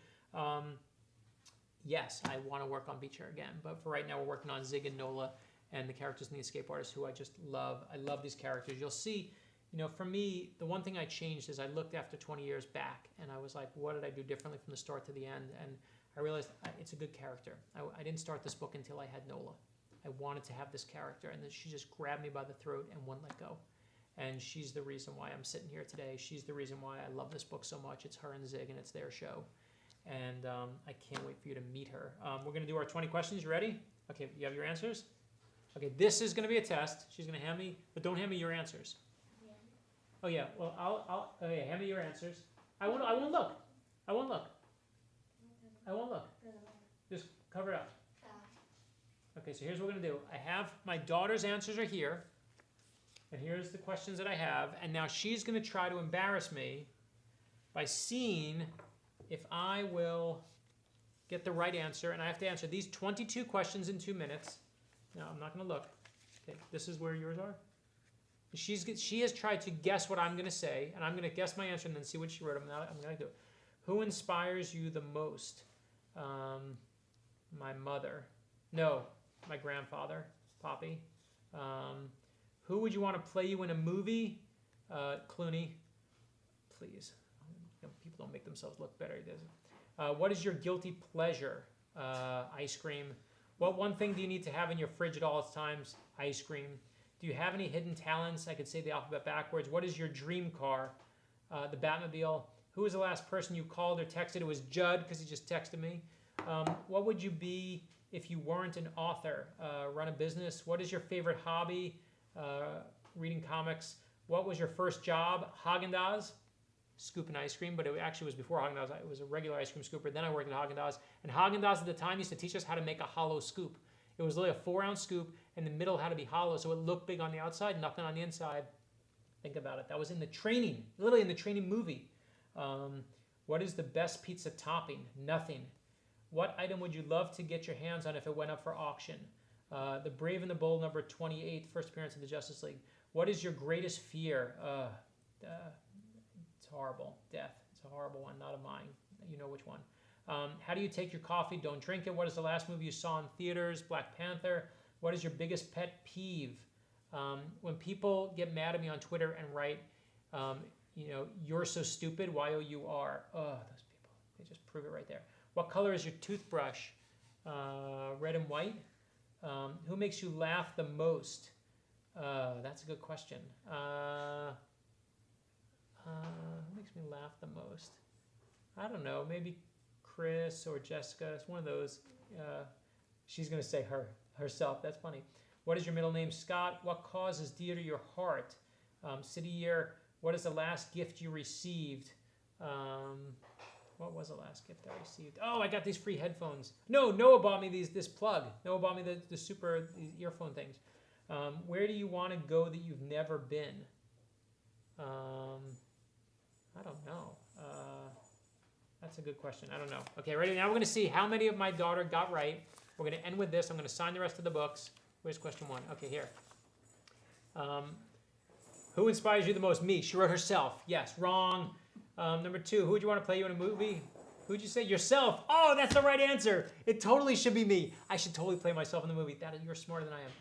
Yes, I want to work on Beecher again. But for right now, we're working on Zig and Nola and the characters in the Escape Artist, who I just love. I love these characters. You'll see, you know, for me, the one thing I changed is I looked after 20 years back, and I was like, what did I do differently from the start to the end? And I realized it's a good character. I didn't start this book until I had Nola. I wanted to have this character, and then she just grabbed me by the throat and wouldn't let go. And she's the reason why I'm sitting here today. She's the reason why I love this book so much. It's her and Zig, and it's their show. And I can't wait for you to meet her. We're going to do our 20 questions. You ready? Okay, you have your answers? Okay, this is going to be a test. She's going to hand me, but don't hand me your answers. Yeah. Oh yeah, well okay, hand me your answers. I won't look. I won't look. I won't look. Just cover it up. Okay, so here's what we're going to do. I have my daughter's answers are here, and here's the questions that I have, and now she's going to try to embarrass me by seeing if I will get the right answer, and I have to answer these 22 questions in 2 minutes. No, I'm not going to look. Okay, this is where yours are. She has tried to guess what I'm going to say, and I'm going to guess my answer and then see what she wrote. I'm going to do it. Who inspires you the most? My mother. No, my grandfather, Poppy. Who would you want to play you in a movie? Clooney. Please. You know, people don't make themselves look better. What is your guilty pleasure? Ice cream. What one thing do you need to have in your fridge at all times? Ice cream. Do you have any hidden talents? I could say the alphabet backwards. What is your dream car? The Batmobile. Who was the last person you called or texted? It was Judd, because he just texted me. What would you be if you weren't an author? Run a business. What is your favorite hobby? Reading comics. What was your first job? Haagen-Dazs. Scooping ice cream, but it actually was before Haagen-Dazs. It was a regular ice cream scooper. Then I worked at Haagen-Dazs, and Haagen-Dazs at the time used to teach us how to make a hollow scoop. It was literally a 4-ounce scoop, and the middle had to be hollow, so it looked big on the outside, nothing on the inside. Think about it. That was in the training, literally in the training movie. What is the best pizza topping? Nothing. What item would you love to get your hands on if it went up for auction? The Brave and the Bold, number 28, first appearance in the Justice League. What is your greatest fear? It's horrible. Death. It's a horrible one, not of mine. You know which one. How do you take your coffee? Don't drink it. What is the last movie you saw in theaters? Black Panther. What is your biggest pet peeve? When people get mad at me on Twitter and write, you know, you're so stupid, Y-O-U-R. Oh, those people. They just prove it right there. What color is your toothbrush? Red and white. Who makes you laugh the most? That's a good question. Who makes me laugh the most? I don't know. Maybe Chris or Jessica. It's one of those. She's going to say herself. That's funny. What is your middle name? Scott. What cause is dear to your heart? City year. What is the last gift you received? What was the last gift I received? Oh, I got these free headphones. No, Noah bought me this plug. Noah bought me the these earphone things. Where do you want to go that you've never been? I don't know. That's a good question. I don't know. Okay, ready? Now we're going to see how many of my daughter got right. We're going to end with this. I'm going to sign the rest of the books. Where's question 1? Okay, here. Who inspires you the most? Me. She wrote herself. Yes, wrong. Number 2, who would you want to play you in a movie? Who'd you say? Yourself. Oh, that's the right answer. It totally should be me. I should totally play myself in the movie. You're smarter than I am.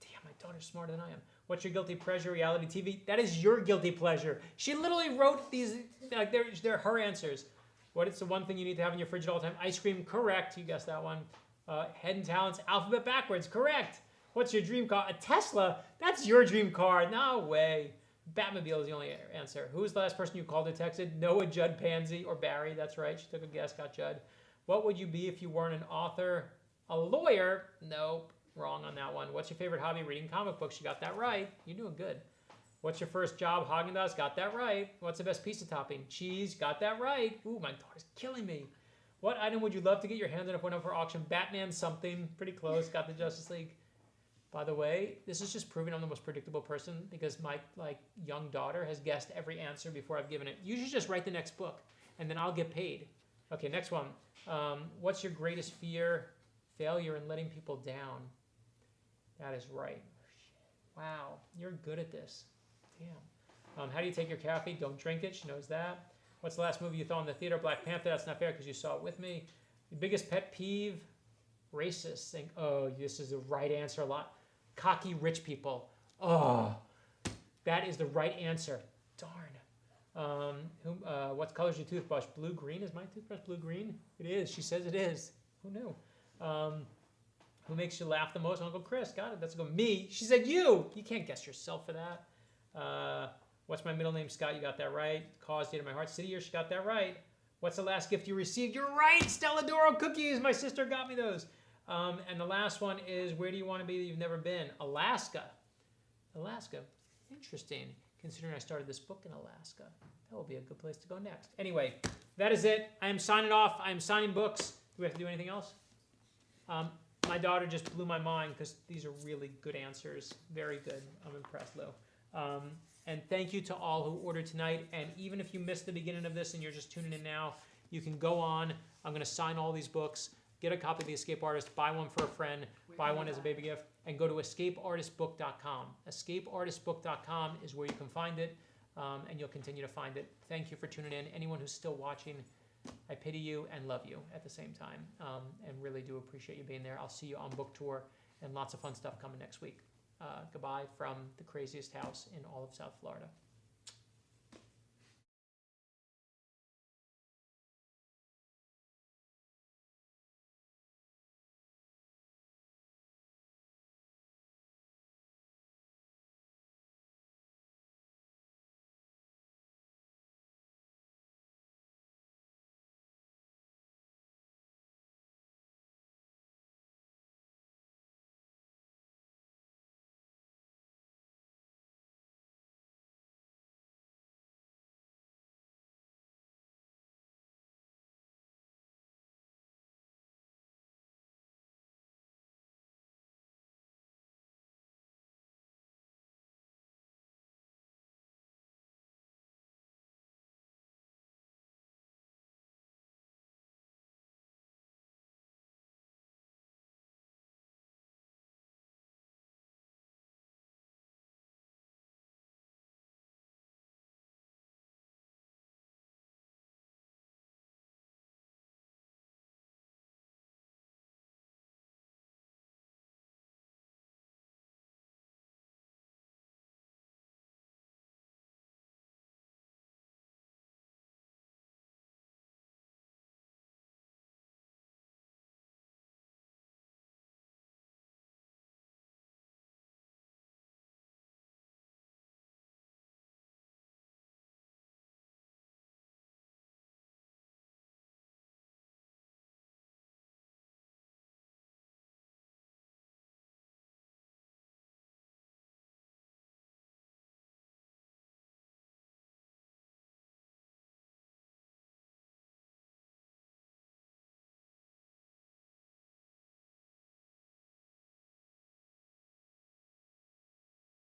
Damn, my daughter's smarter than I am. What's your guilty pleasure? Reality TV. That is your guilty pleasure. She literally wrote these, like they're her answers. What is the one thing you need to have in your fridge at all time? Ice cream. Correct. You guessed that one. Head and Talents. Alphabet backwards. Correct. What's your dream car? A Tesla. That's your dream car. No way. Batmobile is the only answer. Who was the last person you called or texted? Noah, Judd, Pansy, or Barry. That's right. She took a guess, got Judd. What would you be if you weren't an author? A lawyer? Nope. Wrong on that one. What's your favorite hobby? Reading comic books. You got that right. You're doing good. What's your first job? Haagen-Dazs. Got that right. What's the best pizza topping? Cheese. Got that right. Ooh, my daughter's killing me. What item would you love to get your hands on if it went up for auction? Batman something. Pretty close. Got the Justice League. By the way, this is just proving I'm the most predictable person because my young daughter has guessed every answer before I've given it. You should just write the next book, and then I'll get paid. Okay, next one. What's your greatest fear? Failure and letting people down. That is right. Wow, you're good at this. Damn. How do you take your caffeine? Don't drink it. She knows that. What's the last movie you saw in the theater? Black Panther. That's not fair because you saw it with me. Your biggest pet peeve? Racist thing. Oh, this is the right answer a lot. Cocky rich people. Oh, that is the right answer. Darn. What color is your toothbrush? Blue green? Is my toothbrush blue green? It is. She says it is. Who knew? Who makes you laugh the most? Uncle Chris. Got it. That's a go. Me. She said you. You can't guess yourself for that. What's my middle name? Scott. You got that right. Cause, date of my heart. City year. She got that right. What's the last gift you received? You're right. Stella Doro cookies. My sister got me those. And the last one is, where do you want to be that you've never been? Alaska. Alaska. Interesting, considering I started this book in Alaska. That will be a good place to go next. Anyway, that is it. I am signing off. I am signing books. Do we have to do anything else? My daughter just blew my mind because these are really good answers. Very good. I'm impressed, Lou. And thank you to all who ordered tonight. And even if you missed the beginning of this and you're just tuning in now, you can go on. I'm going to sign all these books. Get a copy of The Escape Artist, buy one for a friend, buy one as a baby gift, and go to escapeartistbook.com. Escapeartistbook.com is where you can find it, and you'll continue to find it. Thank you for tuning in. Anyone who's still watching, I pity you and love you at the same time, and really do appreciate you being there. I'll see you on book tour and lots of fun stuff coming next week. Goodbye from the craziest house in all of South Florida.